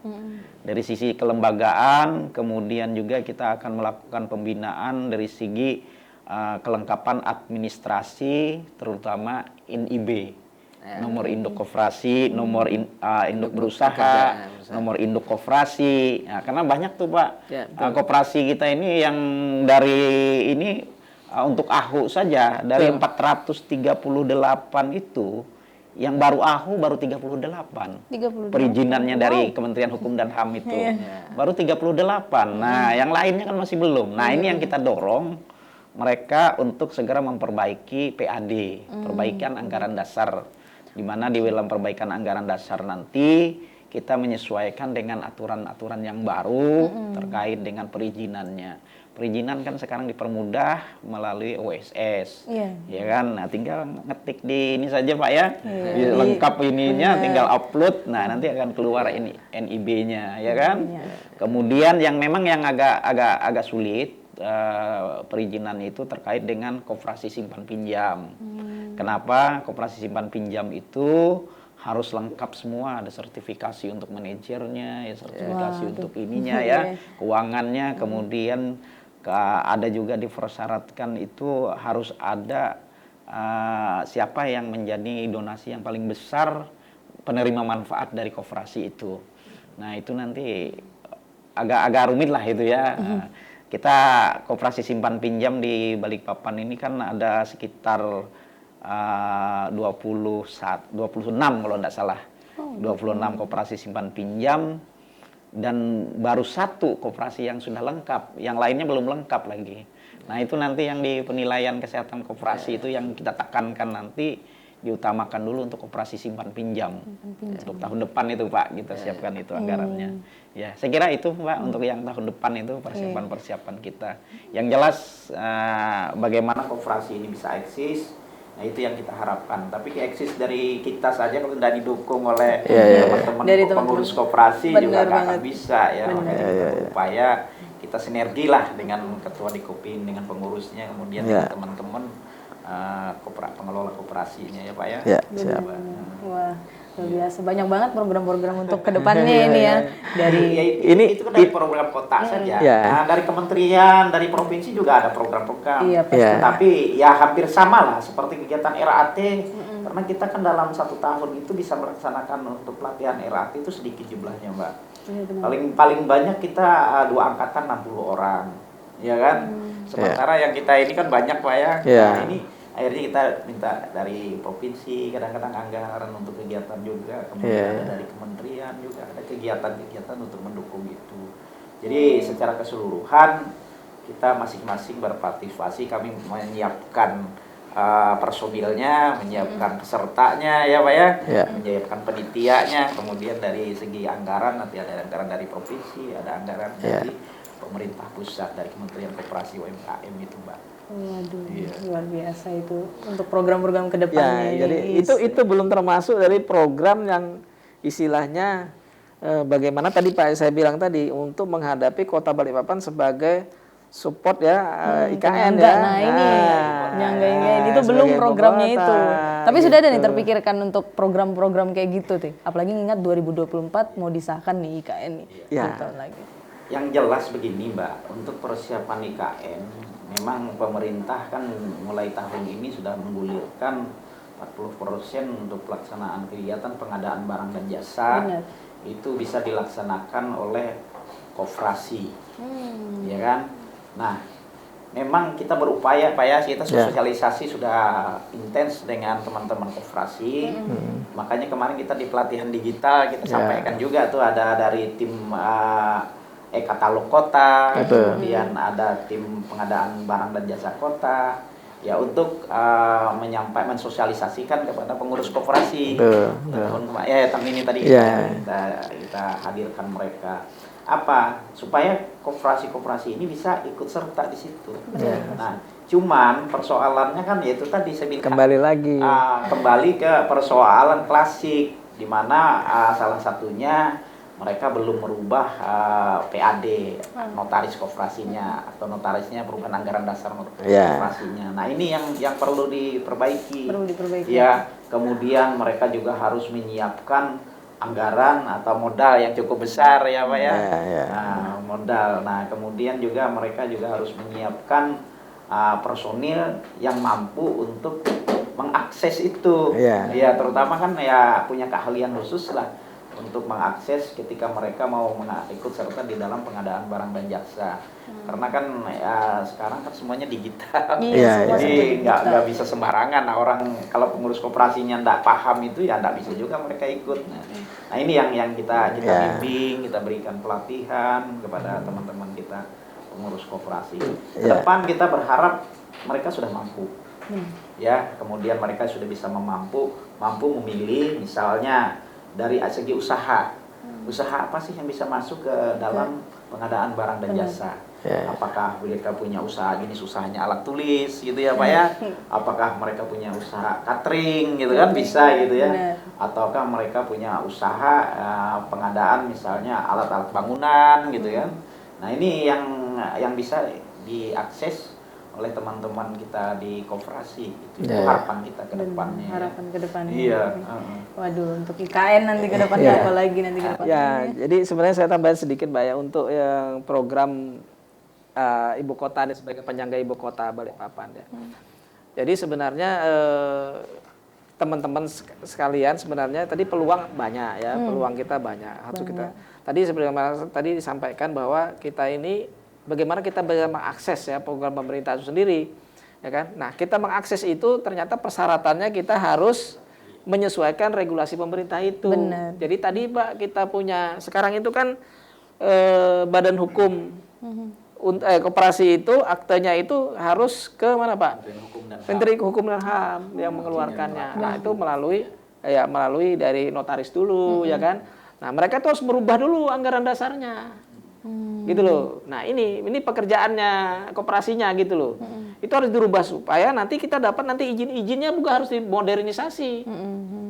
Dari sisi kelembagaan, kemudian juga kita akan melakukan pembinaan dari segi kelengkapan administrasi, terutama NIB. Nomor induk koperasi, nomor induk berusaha, nomor induk koperasi. Nah, karena banyak tuh Pak, koperasi kita ini yang dari ini untuk AHU saja, dari 438 itu, yang baru AHU baru 38. Perizinannya dari Kementerian Hukum dan HAM itu. Baru 38. Nah, yang lainnya kan masih belum. Nah, ini yang kita dorong mereka untuk segera memperbaiki PAD, perbaikan anggaran dasar. Di mana di dalam perbaikan anggaran dasar nanti kita menyesuaikan dengan aturan-aturan yang baru terkait dengan perizinannya. Perizinan kan sekarang dipermudah melalui OSS, ya kan. Nah, tinggal ngetik di ini saja Pak ya, lengkap ininya, tinggal upload. Nah, nanti akan keluar ini NIB-nya, ya kan. Kemudian yang memang yang agak sulit perizinan itu terkait dengan koperasi simpan pinjam. Kenapa? Koperasi simpan pinjam itu harus lengkap semua, ada sertifikasi untuk manajernya, ya sertifikasi untuk ininya ya, keuangannya, kemudian ada juga dipersyaratkan itu harus ada siapa yang menjadi donasi yang paling besar penerima manfaat dari koperasi itu. Nah itu nanti agak rumit lah itu ya. Kita koperasi simpan pinjam di Balikpapan ini kan ada sekitar 26 kalau tidak salah. 26 koperasi simpan pinjam. Dan baru satu koperasi yang sudah lengkap, yang lainnya belum lengkap lagi. Nah itu nanti yang di penilaian kesehatan koperasi itu yang kita tekankan nanti diutamakan dulu untuk koperasi simpan pinjam. Untuk tahun depan itu Pak, kita siapkan itu anggarannya. Ya, saya kira itu Pak untuk yang tahun depan itu persiapan-persiapan kita. Yang jelas bagaimana koperasi ini bisa eksis, Nah itu yang kita harapkan. Tapi eksis dari kita saja kalau tidak didukung oleh teman-teman Dari pengurus teman-teman. koperasi Benar juga nggak akan banget. bisa ya. Makanya kita berupaya, kita sinergi lah dengan ketua Dikopin, dengan pengurusnya, kemudian dengan teman-teman pengelola koperasinya ya Pak ya. Ya, siap. Wah, luar biasa. Banyak banget program-program untuk kedepannya ini ya. Dari Itu kan dari program kota saja. Ya. Nah, dari kementerian, dari provinsi juga ada program-program. Iya, pasti. Ya. Tapi ya hampir sama lah seperti kegiatan RAT. Karena kita kan dalam 1 tahun itu bisa melaksanakan untuk pelatihan RAT itu sedikit jumlahnya, Mbak. Iya, benar. Paling banyak kita 2 angkatan 60 orang. Ya kan? Sementara yang kita ini kan banyak Pak ya. Ya. Nah, ini akhirnya kita minta dari provinsi, kadang-kadang anggaran untuk kegiatan juga, kemudian ada dari kementerian juga, ada kegiatan-kegiatan untuk mendukung itu. Jadi secara keseluruhan kita masing-masing berpartisipasi, kami menyiapkan personilnya, menyiapkan pesertanya ya Pak ya, menyiapkan penitianya, kemudian dari segi anggaran nanti ada anggaran dari provinsi, ada anggaran dari pemerintah pusat, dari Kementerian Koperasi UMKM itu Mbak. Waduh, luar biasa itu untuk program-program kedepannya. Ya, jadi itu belum termasuk dari program yang istilahnya bagaimana tadi Pak saya bilang tadi untuk menghadapi Kota Balikpapan sebagai support ya IKN ya. Nah ini penyangga IKN itu belum programnya itu. Tapi sudah ada nih terpikirkan untuk program-program kayak gitu tuh. Apalagi ingat 2024 mau disahkan nih IKN nih. Ya. Tahun lagi. Yang jelas begini Mbak, untuk persiapan IKN memang pemerintah kan mulai tahun ini sudah menggulirkan 40% untuk pelaksanaan kegiatan pengadaan barang dan jasa. Benar. Itu bisa dilaksanakan oleh koperasi, ya kan? Nah, memang kita berupaya Pak ya, kita sosialisasi sudah intens dengan teman-teman koperasi. Makanya kemarin kita di pelatihan digital kita sampaikan juga tuh ada dari tim e-katalog kota, kemudian ada tim pengadaan barang dan jasa kota, ya untuk mensosialisasikan kepada pengurus koperasi. Tahun ini tadi kita hadirkan mereka. Apa? Supaya koperasi-koperasi ini bisa ikut serta di situ. Nah, cuman persoalannya kan yaitu tadi saya bilang kembali ke persoalan klasik, di mana salah satunya mereka belum merubah PAD, notaris koperasinya, atau notarisnya perubahan anggaran dasar koperasinya. Nah ini yang perlu diperbaiki. Ya, kemudian mereka juga harus menyiapkan anggaran atau modal yang cukup besar ya Pak ya. Nah, modal. Nah kemudian juga mereka juga harus menyiapkan personil yang mampu untuk mengakses itu. Ya terutama kan ya punya keahlian khusus lah untuk mengakses ketika mereka mau ikut serta di dalam pengadaan barang dan jasa. Karena kan ya sekarang kan semuanya digital. Jadi nggak bisa sembarangan. Nah, orang kalau pengurus koperasinya nggak paham itu ya nggak bisa juga mereka ikut. Nah ini yang kita bimbing, kita berikan pelatihan kepada teman-teman kita pengurus koperasi. Depan kita berharap mereka sudah mampu. Ya, kemudian mereka sudah bisa mampu memilih misalnya dari segi usaha. Usaha apa sih yang bisa masuk ke dalam pengadaan barang dan jasa? Apakah mereka punya usaha jenis usahanya alat tulis gitu ya Pak ya? Apakah mereka punya usaha catering gitu kan bisa gitu ya? Ataukah mereka punya usaha pengadaan misalnya alat-alat bangunan gitu kan? Nah ini yang bisa diakses oleh teman-teman kita di koperasi. Itu harapan kita ke depannya. Harapan ke depannya. Iya. Waduh, untuk IKN nanti ke depannya apa lagi nanti ke depannya? Ya, jadi sebenarnya saya tambahin sedikit Mbak ya untuk yang program ibu kota sebagai penyangga ibu kota Balikpapan ya. Jadi sebenarnya teman-teman sekalian sebenarnya tadi peluang banyak ya, peluang kita banyak. Harus kita tadi disampaikan bahwa kita ini bagaimana kita bisa mengakses ya program pemerintah itu sendiri, ya kan? Nah, kita mengakses itu ternyata persyaratannya kita harus menyesuaikan regulasi pemerintah itu. Benar. Jadi tadi Pak kita punya sekarang itu kan badan hukum koperasi itu aktenya itu harus ke mana Pak? Menteri Hukum dan HAM yang mengeluarkannya. Nah, itu melalui dari notaris dulu, ya kan? Nah, mereka tuh harus merubah dulu anggaran dasarnya. Gitu loh. Nah, ini pekerjaannya koperasinya gitu loh. Itu harus dirubah supaya nanti kita dapat nanti izin-izinnya juga harus dimodernisasi.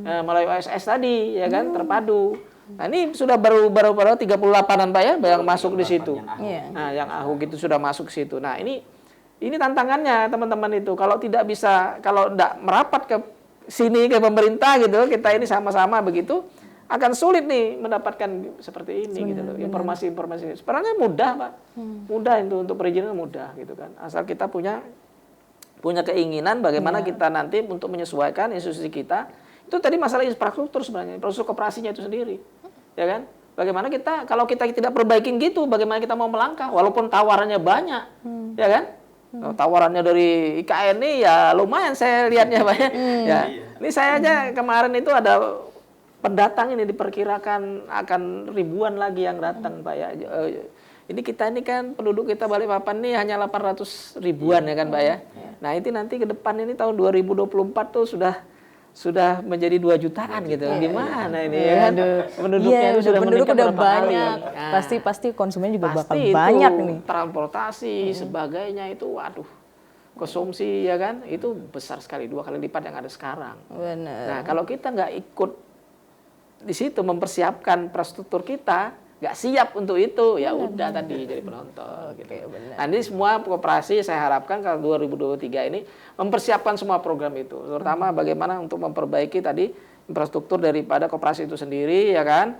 Melalui OSS tadi ya kan terpadu. Nah, ini sudah baru 38-an Pak ya yang masuk di situ. Nah, yang AHUG itu sudah masuk ke situ. Nah, ini tantangannya teman-teman itu. Kalau tidak bisa, kalau tidak merapat ke sini ke pemerintah gitu, kita ini sama-sama begitu, akan sulit nih mendapatkan seperti ini gitu loh. Informasi-informasi. Sebenarnya mudah, Pak. Mudah itu untuk perizinan mudah gitu kan. Asal kita punya keinginan bagaimana kita nanti untuk menyesuaikan institusi kita. Itu tadi masalah infrastruktur sebenarnya, infrastruktur koperasinya itu sendiri. Ya kan? Bagaimana kita, kalau kita tidak perbaikin gitu, bagaimana kita mau melangkah? Walaupun tawarannya banyak, ya kan? Tawarannya dari IKN ini ya lumayan saya lihatnya Pak ya. Ya. Ini saya aja kemarin itu ada pendatang ini diperkirakan akan ribuan lagi yang datang Pak ya. Ini kita ini kan penduduk kita Balikpapan ini hanya 800 ribuan ya kan Pak ya. Nah itu nanti ke depan ini tahun 2024 tuh sudah menjadi 2 jutaan gitu. Gimana ini ya kan? Penduduknya itu sudah penduduk meningkat udah berapa banyak. kali. Nah, Pasti konsumen juga bakal pasti banyak itu, nih. transportasi sebagainya itu waduh. Konsumsi ya kan itu besar sekali 2 kali lipat yang ada sekarang. Benar. Nah, kalau kita nggak ikut di situ mempersiapkan infrastruktur kita, nggak siap untuk itu, ya udah tadi jadi penonton. Gitu. Nah, ini semua koperasi saya harapkan kalau 2023 ini mempersiapkan semua program itu, terutama bagaimana untuk memperbaiki tadi infrastruktur daripada koperasi itu sendiri, ya kan?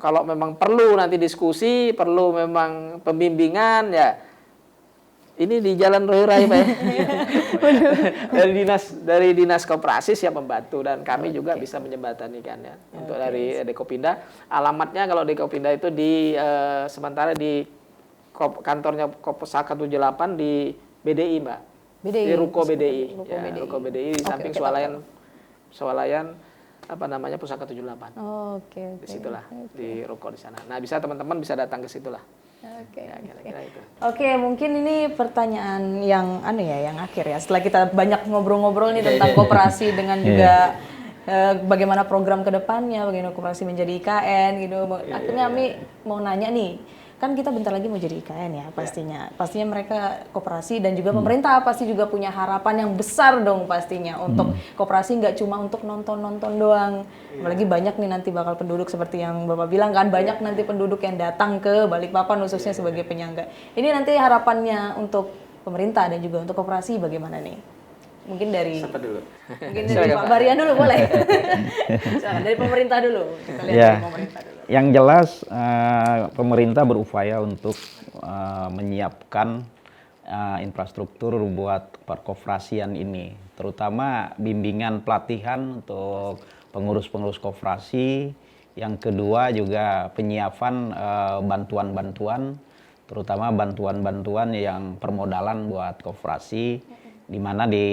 Kalau memang perlu nanti diskusi, perlu memang pembimbingan, ya. Ini di Jalan Roy Rai Pak ya. dari dinas koperasi siap membantu dan kami juga bisa menjembatanikan ya. Untuk dari Dekopinda, alamatnya kalau Dekopinda itu di sementara di kantornya Kopusaka 78 di BDI Mbak. BDI. Di Ruko BDI. Ruko Ruko BDI di samping swalayan apa namanya Pusaka 78. Oke. Di situlah di Ruko di sana. Nah, bisa teman-teman bisa datang ke situlah. Oke. Ya, kira-kira itu. Oke, mungkin ini pertanyaan yang yang akhir ya. Setelah kita banyak ngobrol-ngobrol nih tentang koperasi dengan juga bagaimana program ke depannya, bagaimana koperasi menjadi IKN gitu. Akhirnya Ami mau nanya nih. Kan kita bentar lagi mau jadi IKN ya pastinya. Pastinya mereka koperasi dan juga pemerintah pasti juga punya harapan yang besar dong pastinya untuk koperasi nggak cuma untuk nonton-nonton doang. Apalagi banyak nih nanti bakal penduduk seperti yang Bapak bilang kan, banyak nanti penduduk yang datang ke Balikpapan khususnya sebagai penyangga. Ini nanti harapannya untuk pemerintah dan juga untuk koperasi bagaimana nih? Mungkin dari Siapa dulu? Mungkin dari Pak Barian dulu boleh. Silakan, dari pemerintah dulu. Kita lihat dari pemerintah dulu. Yang jelas pemerintah berupaya untuk menyiapkan infrastruktur buat perkoperasian ini, terutama bimbingan pelatihan untuk pengurus-pengurus koperasi. Yang kedua juga penyiapan bantuan-bantuan, terutama bantuan-bantuan yang permodalan buat koperasi, di mana di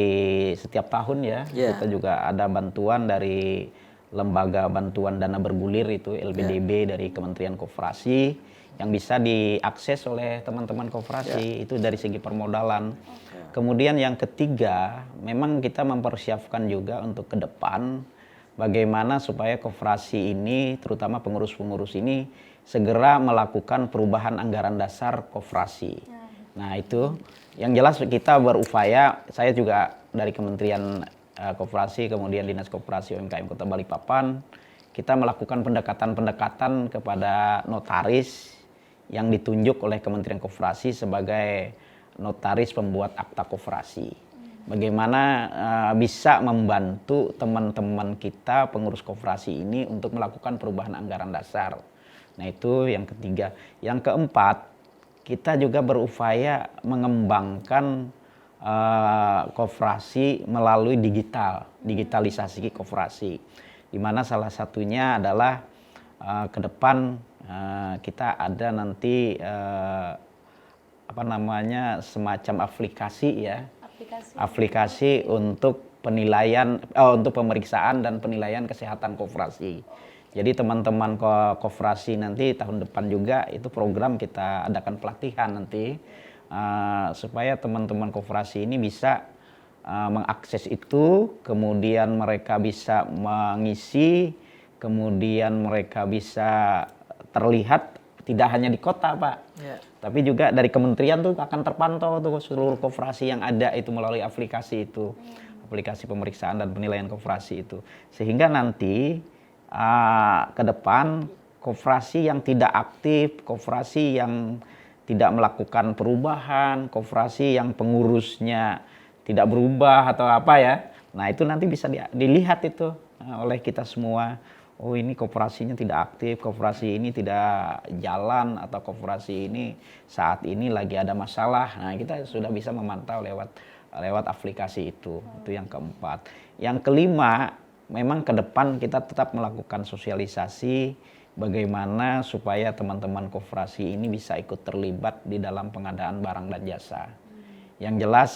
setiap tahun ya kita juga ada bantuan dari Lembaga Bantuan Dana Bergulir itu LBDB dari Kementerian Koperasi yang bisa diakses oleh teman-teman koperasi itu dari segi permodalan. Kemudian yang ketiga, memang kita mempersiapkan juga untuk ke depan bagaimana supaya koperasi ini, terutama pengurus-pengurus ini segera melakukan perubahan anggaran dasar koperasi. Nah itu yang jelas kita berupaya, saya juga dari Kementerian Koperasi, kemudian Dinas Koperasi UMKM Kota Balikpapan, kita melakukan pendekatan-pendekatan kepada notaris yang ditunjuk oleh Kementerian Koperasi sebagai notaris pembuat akta koperasi. Bagaimana bisa membantu teman-teman kita pengurus koperasi ini untuk melakukan perubahan anggaran dasar. Nah itu yang ketiga. Yang keempat, kita juga berupaya mengembangkan koperasi melalui digitalisasi koperasi, di mana salah satunya adalah ke depan kita ada nanti semacam aplikasi untuk penilaian untuk pemeriksaan dan penilaian kesehatan koperasi. Jadi teman-teman koperasi nanti tahun depan juga itu program kita adakan pelatihan nanti supaya teman-teman koperasi ini bisa mengakses itu, kemudian mereka bisa mengisi, kemudian mereka bisa terlihat tidak hanya di kota, Pak. Ya. Tapi juga dari kementerian tuh akan terpantau tuh seluruh koperasi yang ada itu melalui aplikasi itu. Aplikasi pemeriksaan dan penilaian koperasi itu. Sehingga nanti ke depan koperasi yang tidak aktif, koperasi yang tidak melakukan perubahan, koperasi yang pengurusnya tidak berubah atau apa ya. Nah, itu nanti bisa dilihat itu oleh kita semua. Oh, ini koperasinya tidak aktif, koperasi ini tidak jalan, atau koperasi ini saat ini lagi ada masalah. Nah, kita sudah bisa memantau lewat aplikasi itu. Itu yang keempat. Yang kelima, memang ke depan kita tetap melakukan sosialisasi bagaimana supaya teman-teman koperasi ini bisa ikut terlibat di dalam pengadaan barang dan jasa. Yang jelas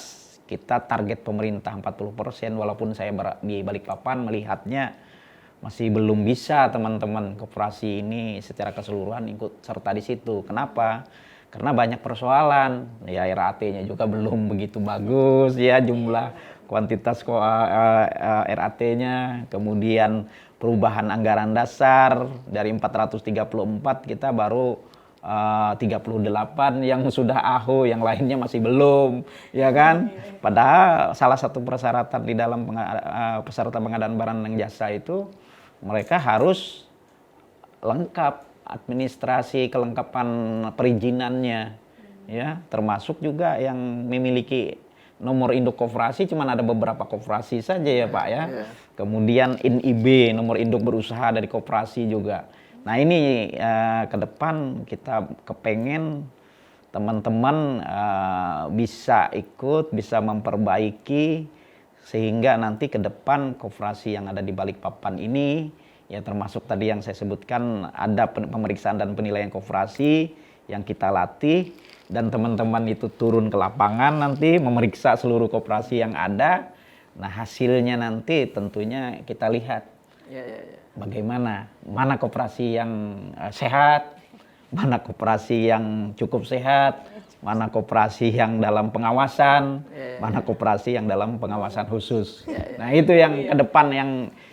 kita target pemerintah 40%, walaupun saya di Balikpapan melihatnya masih belum bisa teman-teman koperasi ini secara keseluruhan ikut serta di situ. Kenapa? Karena banyak persoalan. Ya, RAT-nya juga belum begitu bagus ya, jumlah kuantitas RAT-nya. Kemudian perubahan anggaran dasar dari 434 kita baru 38 yang sudah AHO, yang lainnya masih belum, ya kan? Padahal salah satu persyaratan di dalam peserta pengadaan barang dan jasa itu mereka harus lengkap administrasi, kelengkapan perizinannya, ya, termasuk juga yang memiliki nomor induk koperasi, cuman ada beberapa koperasi saja ya Pak ya. Kemudian NIB, nomor induk berusaha dari koperasi juga. Nah, ini ke depan kita kepengen teman-teman bisa ikut, bisa memperbaiki, sehingga nanti ke depan koperasi yang ada di Balikpapan ini, ya termasuk tadi yang saya sebutkan, ada pemeriksaan dan penilaian koperasi yang kita latih, dan teman-teman itu turun ke lapangan nanti memeriksa seluruh koperasi yang ada. Nah, hasilnya nanti tentunya kita lihat bagaimana, mana koperasi yang sehat, mana koperasi yang cukup sehat, mana koperasi yang dalam pengawasan, mana koperasi yang dalam pengawasan khusus. Nah, itu yang ke depan yang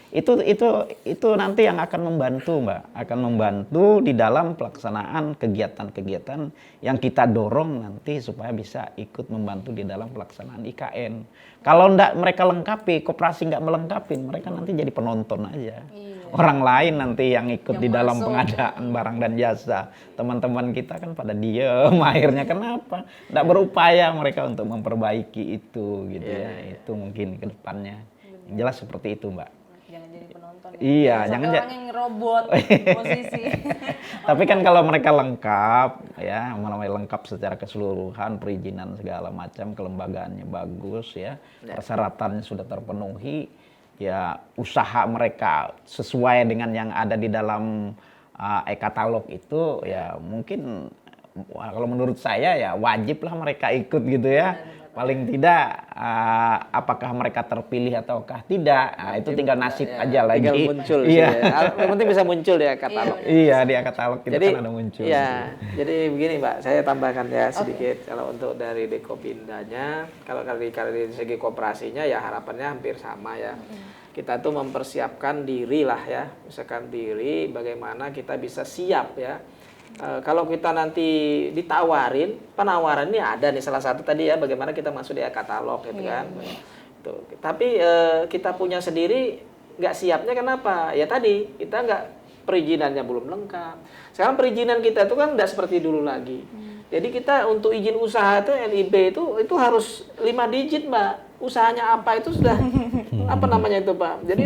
itu nanti yang akan membantu, Mbak, akan membantu di dalam pelaksanaan kegiatan-kegiatan yang kita dorong nanti supaya bisa ikut membantu di dalam pelaksanaan IKN. Kalau enggak mereka lengkapi, koperasi enggak melengkapi, mereka nanti jadi penonton aja. Orang lain nanti yang ikut di dalam pengadaan barang dan jasa. Teman-teman kita kan pada diem, akhirnya kenapa? Enggak berupaya mereka untuk memperbaiki itu gitu ya. Itu mungkin ke depannya. Yang jelas seperti itu, Mbak. Jangan jadi penonton. Iya, jangan orang yang ngerobot posisi. Tapi kan kalau mereka lengkap, ya, namanya lengkap secara keseluruhan, perizinan segala macam, kelembagaannya bagus, ya, persyaratannya sudah terpenuhi, ya, usaha mereka sesuai dengan yang ada di dalam e-katalog itu, ya, mungkin kalau menurut saya ya wajiblah mereka ikut gitu ya. Paling tidak apakah mereka terpilih ataukah tidak, nah, itu tinggal nasib aja lagi. Tinggal muncul. Iya. Yang penting bisa muncul ya katalog. Iya, di katalog kita kan ada muncul. Iya, jadi begini Mbak, saya tambahkan ya sedikit. Kalau untuk dari Dekopindanya, kalau dari segi koperasinya ya harapannya hampir sama ya. Kita tuh mempersiapkan diri lah ya, misalkan diri bagaimana kita bisa siap ya. Kalau kita nanti ditawarin, penawaran ini ada nih salah satu tadi ya, bagaimana kita masuk di katalog gitu kan. Tuh. Tapi kita punya sendiri nggak siapnya kenapa? Ya tadi kita nggak, perizinannya belum lengkap. Sekarang perizinan kita itu kan nggak seperti dulu lagi. Jadi kita untuk izin usaha itu NIB itu harus 5 digit Mbak. Usahanya apa itu sudah apa namanya itu Pak. Jadi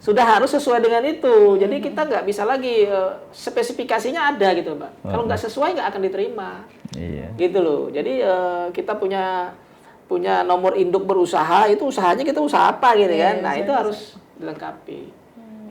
sudah harus sesuai dengan itu. Jadi kita nggak bisa lagi spesifikasinya ada gitu, Pak. Kalau nggak sesuai nggak akan diterima. Iya. Gitu loh. Jadi kita punya nomor induk berusaha, itu usahanya kita usaha apa gitu kan. Nah, itu harus dilengkapi.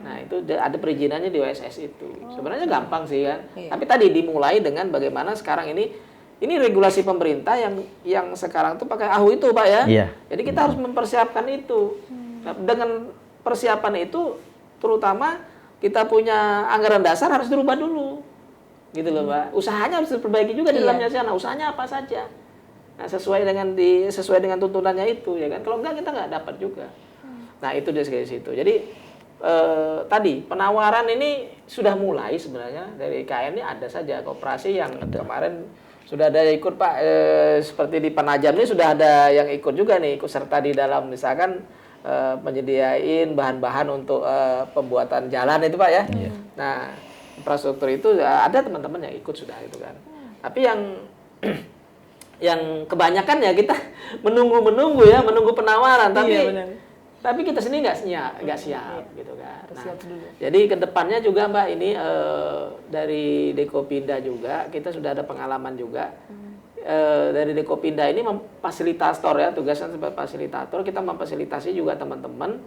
Nah, itu ada perizinannya di OSS itu. Sebenarnya gampang sih kan. Tapi tadi dimulai dengan bagaimana sekarang ini regulasi pemerintah yang sekarang tuh pakai AHU itu, Pak ya. Iya. Jadi kita harus mempersiapkan itu. Nah, dengan persiapan itu terutama kita punya anggaran dasar harus dirubah dulu. Gitu loh, Mbak. Usahanya harus diperbaiki juga di dalamnya sana. Usahanya apa saja. Nah, sesuai dengan tuntunannya itu ya kan. Kalau enggak kita nggak dapat juga. Nah, itu dari situ. Jadi tadi penawaran ini sudah mulai sebenarnya dari IKN ini ada saja koperasi yang kemarin sudah ada yang ikut Pak, seperti di Penajam ini sudah ada yang ikut juga nih, ikut serta di dalam misalkan menyediain bahan-bahan untuk pembuatan jalan itu Pak ya. Nah infrastruktur itu ada teman-teman yang ikut sudah itu kan. Tapi yang kebanyakan ya kita menunggu ya, menunggu penawaran. Tapi kita sendiri nggak siap gitu kan. Nah, jadi kedepannya juga Mbak ini dari Dekopinda juga kita sudah ada pengalaman juga. Dari Dekopinda ini memfasilitator ya, tugasnya sebagai fasilitator, kita memfasilitasi juga teman-teman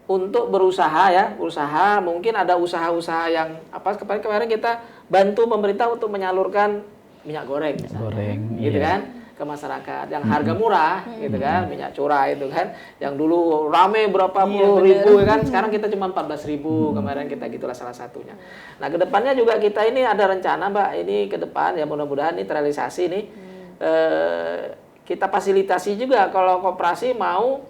untuk berusaha ya, mungkin ada usaha-usaha yang kemarin kita bantu pemerintah untuk menyalurkan minyak goreng misalnya, gitu kan, ke masyarakat yang harga murah gitu kan, minyak curah itu kan, yang dulu rame berapa puluh ribu kan, sekarang kita cuma 14.000 kemarin kita gitulah salah satunya. Nah kedepannya juga kita ini ada rencana Mbak, ini ke depan ya mudah-mudahan ini terrealisasi nih, kita fasilitasi juga kalau koperasi mau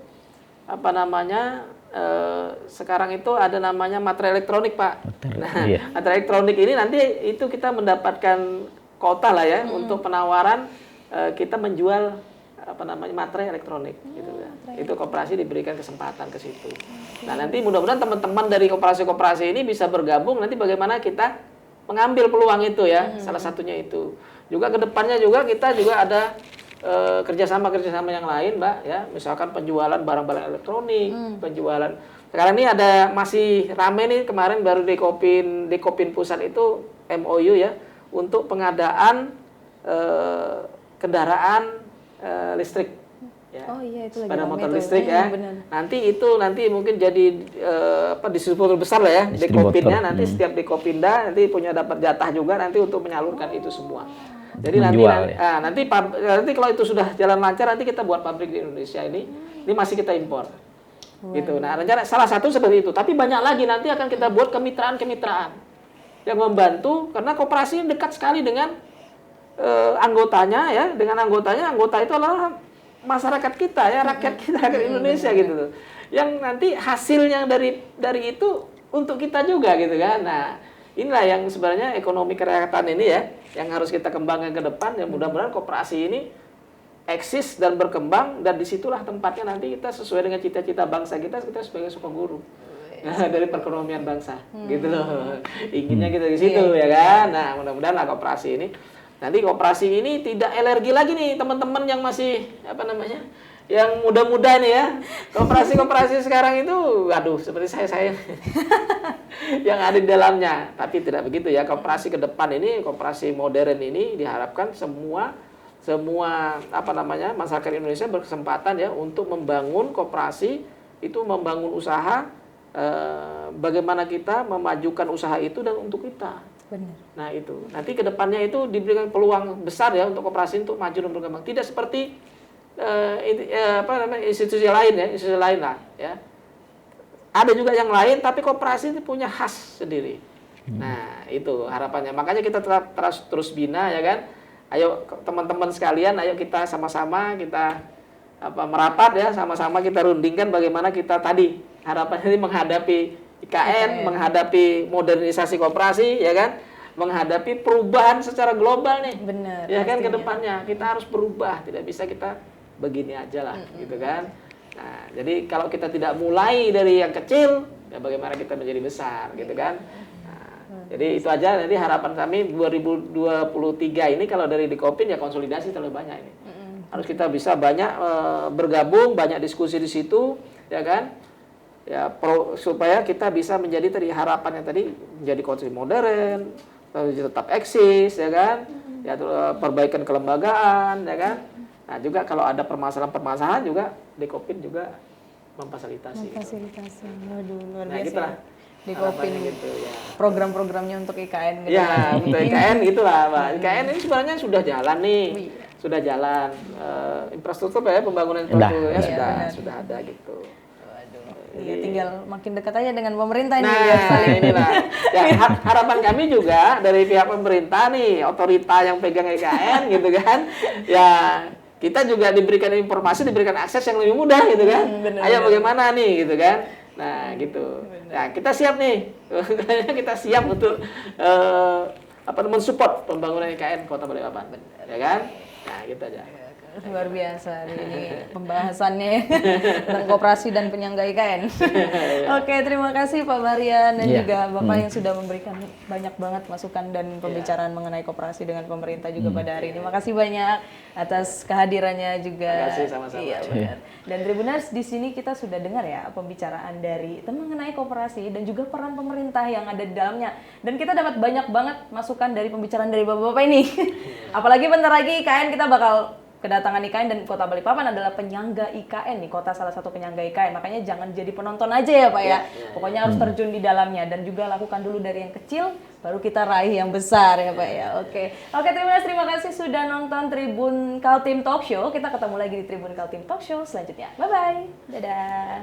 sekarang itu ada namanya materai elektronik Pak. Nah materai elektronik ini nanti itu kita mendapatkan kota lah ya untuk penawaran kita menjual materai elektronik gitu ya. Itu koperasi diberikan kesempatan ke situ. Nah, nanti mudah-mudahan teman-teman dari koperasi-koperasi ini bisa bergabung nanti bagaimana kita mengambil peluang itu ya. Salah satunya itu. Juga kedepannya juga kita juga ada kerjasama yang lain Mbak ya. Misalkan penjualan barang-barang elektronik, penjualan. Sekarang ini ada masih rame nih kemarin baru Dekopin Pusat itu MOU ya. Untuk pengadaan kendaraan listrik, ya. Oh iya itu sepeda motor itu. listrik ya. Nanti mungkin jadi distributor besar lah ya. Dekopinnya nanti setiap Dekopinda nanti punya dapat jatah juga nanti untuk menyalurkan itu semua. Jadi nanti kalau itu sudah jalan lancar nanti kita buat pabrik di Indonesia ini masih kita impor. Gitu. Nah rencana salah satu seperti itu. Tapi banyak lagi nanti akan kita buat kemitraan yang membantu karena koperasi dekat sekali dengan anggotanya ya, anggota itu adalah masyarakat kita ya, rakyat kita, rakyat Indonesia gitu tuh. Yang nanti hasilnya dari itu untuk kita juga gitu kan. Nah, inilah yang sebenarnya ekonomi kerakyatan ini ya yang harus kita kembangkan ke depan ya, mudah-mudahan koperasi ini eksis dan berkembang dan disitulah tempatnya nanti kita sesuai dengan cita-cita bangsa kita sebagai Sukaguru. Nah, dari perekonomian bangsa gitu loh. Inginnya kita di situ ya kan. Nah, mudah-mudahan lah koperasi ini tidak alergi lagi nih teman-teman yang masih yang muda-muda nih ya. Koperasi sekarang itu aduh seperti saya yang ada di dalamnya. Tapi tidak begitu ya. Koperasi ke depan ini, koperasi modern ini diharapkan semua masyarakat Indonesia berkesempatan ya untuk membangun koperasi, itu membangun usaha. Bagaimana kita memajukan usaha itu dan untuk kita. Benar. Nah itu nanti kedepannya itu diberikan peluang besar ya untuk koperasi untuk maju dan berkembang. Tidak seperti institusi lain lah ya. Ada juga yang lain tapi koperasi itu punya khas sendiri. Nah itu harapannya. Makanya kita terus bina ya kan. Ayo teman-teman sekalian, ayo kita sama-sama kita merapat ya, sama-sama kita rundingkan bagaimana kita tadi harapannya ini menghadapi IKN, menghadapi modernisasi koperasi, ya kan, menghadapi perubahan secara global nih, benar, ya kan, ke depannya kita harus berubah, tidak bisa kita begini aja lah, gitu kan. Nah, jadi kalau kita tidak mulai dari yang kecil, ya bagaimana kita menjadi besar, gitu kan. Nah, jadi itu aja, nanti harapan kami 2023 ini kalau dari Dekopin ya konsolidasi terlalu banyak ini. Harus kita bisa banyak bergabung, banyak diskusi di situ, ya kan. Ya supaya kita bisa menjadi tadi harapannya tadi menjadi koperasi modern, tetap eksis, ya kan. Ya perbaikan kelembagaan, ya kan. Nah, juga kalau ada permasalahan-permasalahan juga Dekopin juga memfasilitasi. Waduh, luar biasa. Nah, gitulah. Dekopin gitu, ya. Program-programnya untuk IKN gitu. Ya, untuk IKN gitulah, Mbak. IKN ini sebenarnya sudah jalan nih. Sudah jalan infrastruktur ya, pembangunan infrastrukturnya sudah ada gitu. Iya, tinggal makin dekat aja dengan pemerintah nih. Nah, inilah. Ya, harapan kami juga dari pihak pemerintah nih, otorita yang pegang IKN gitu kan. Ya, kita juga diberikan informasi, diberikan akses yang lebih mudah gitu kan. Ayo bagaimana nih gitu kan. Nah, gitu. Nah, kita siap nih. Kita siap untuk mensupport pembangunan IKN Kota Balikpapan. Ya kan? Nah, gitu aja. Luar biasa ini pembahasannya tentang koperasi dan penyangga IKN. Oke, terima kasih Pak Marian dan juga Bapak yang sudah memberikan banyak banget masukan dan pembicaraan mengenai koperasi dengan pemerintah juga pada hari ini. Terima kasih banyak atas kehadirannya juga. Terima kasih sama-sama. Iya, benar. Dan Tribuners, di sini kita sudah dengar ya pembicaraan dari mengenai koperasi dan juga peran pemerintah yang ada di dalamnya. Dan kita dapat banyak banget masukan dari pembicaraan dari Bapak-bapak ini. Apalagi bentar lagi IKN kita bakal kedatangan IKN dan Kota Balikpapan adalah penyangga IKN nih, kota salah satu penyangga IKN. Makanya jangan jadi penonton aja ya Pak ya. Pokoknya harus terjun di dalamnya dan juga lakukan dulu dari yang kecil, baru kita raih yang besar ya Pak ya. Oke, terima kasih sudah nonton Tribun Kaltim Talk Show. Kita ketemu lagi di Tribun Kaltim Talk Show selanjutnya. Bye bye, dadah.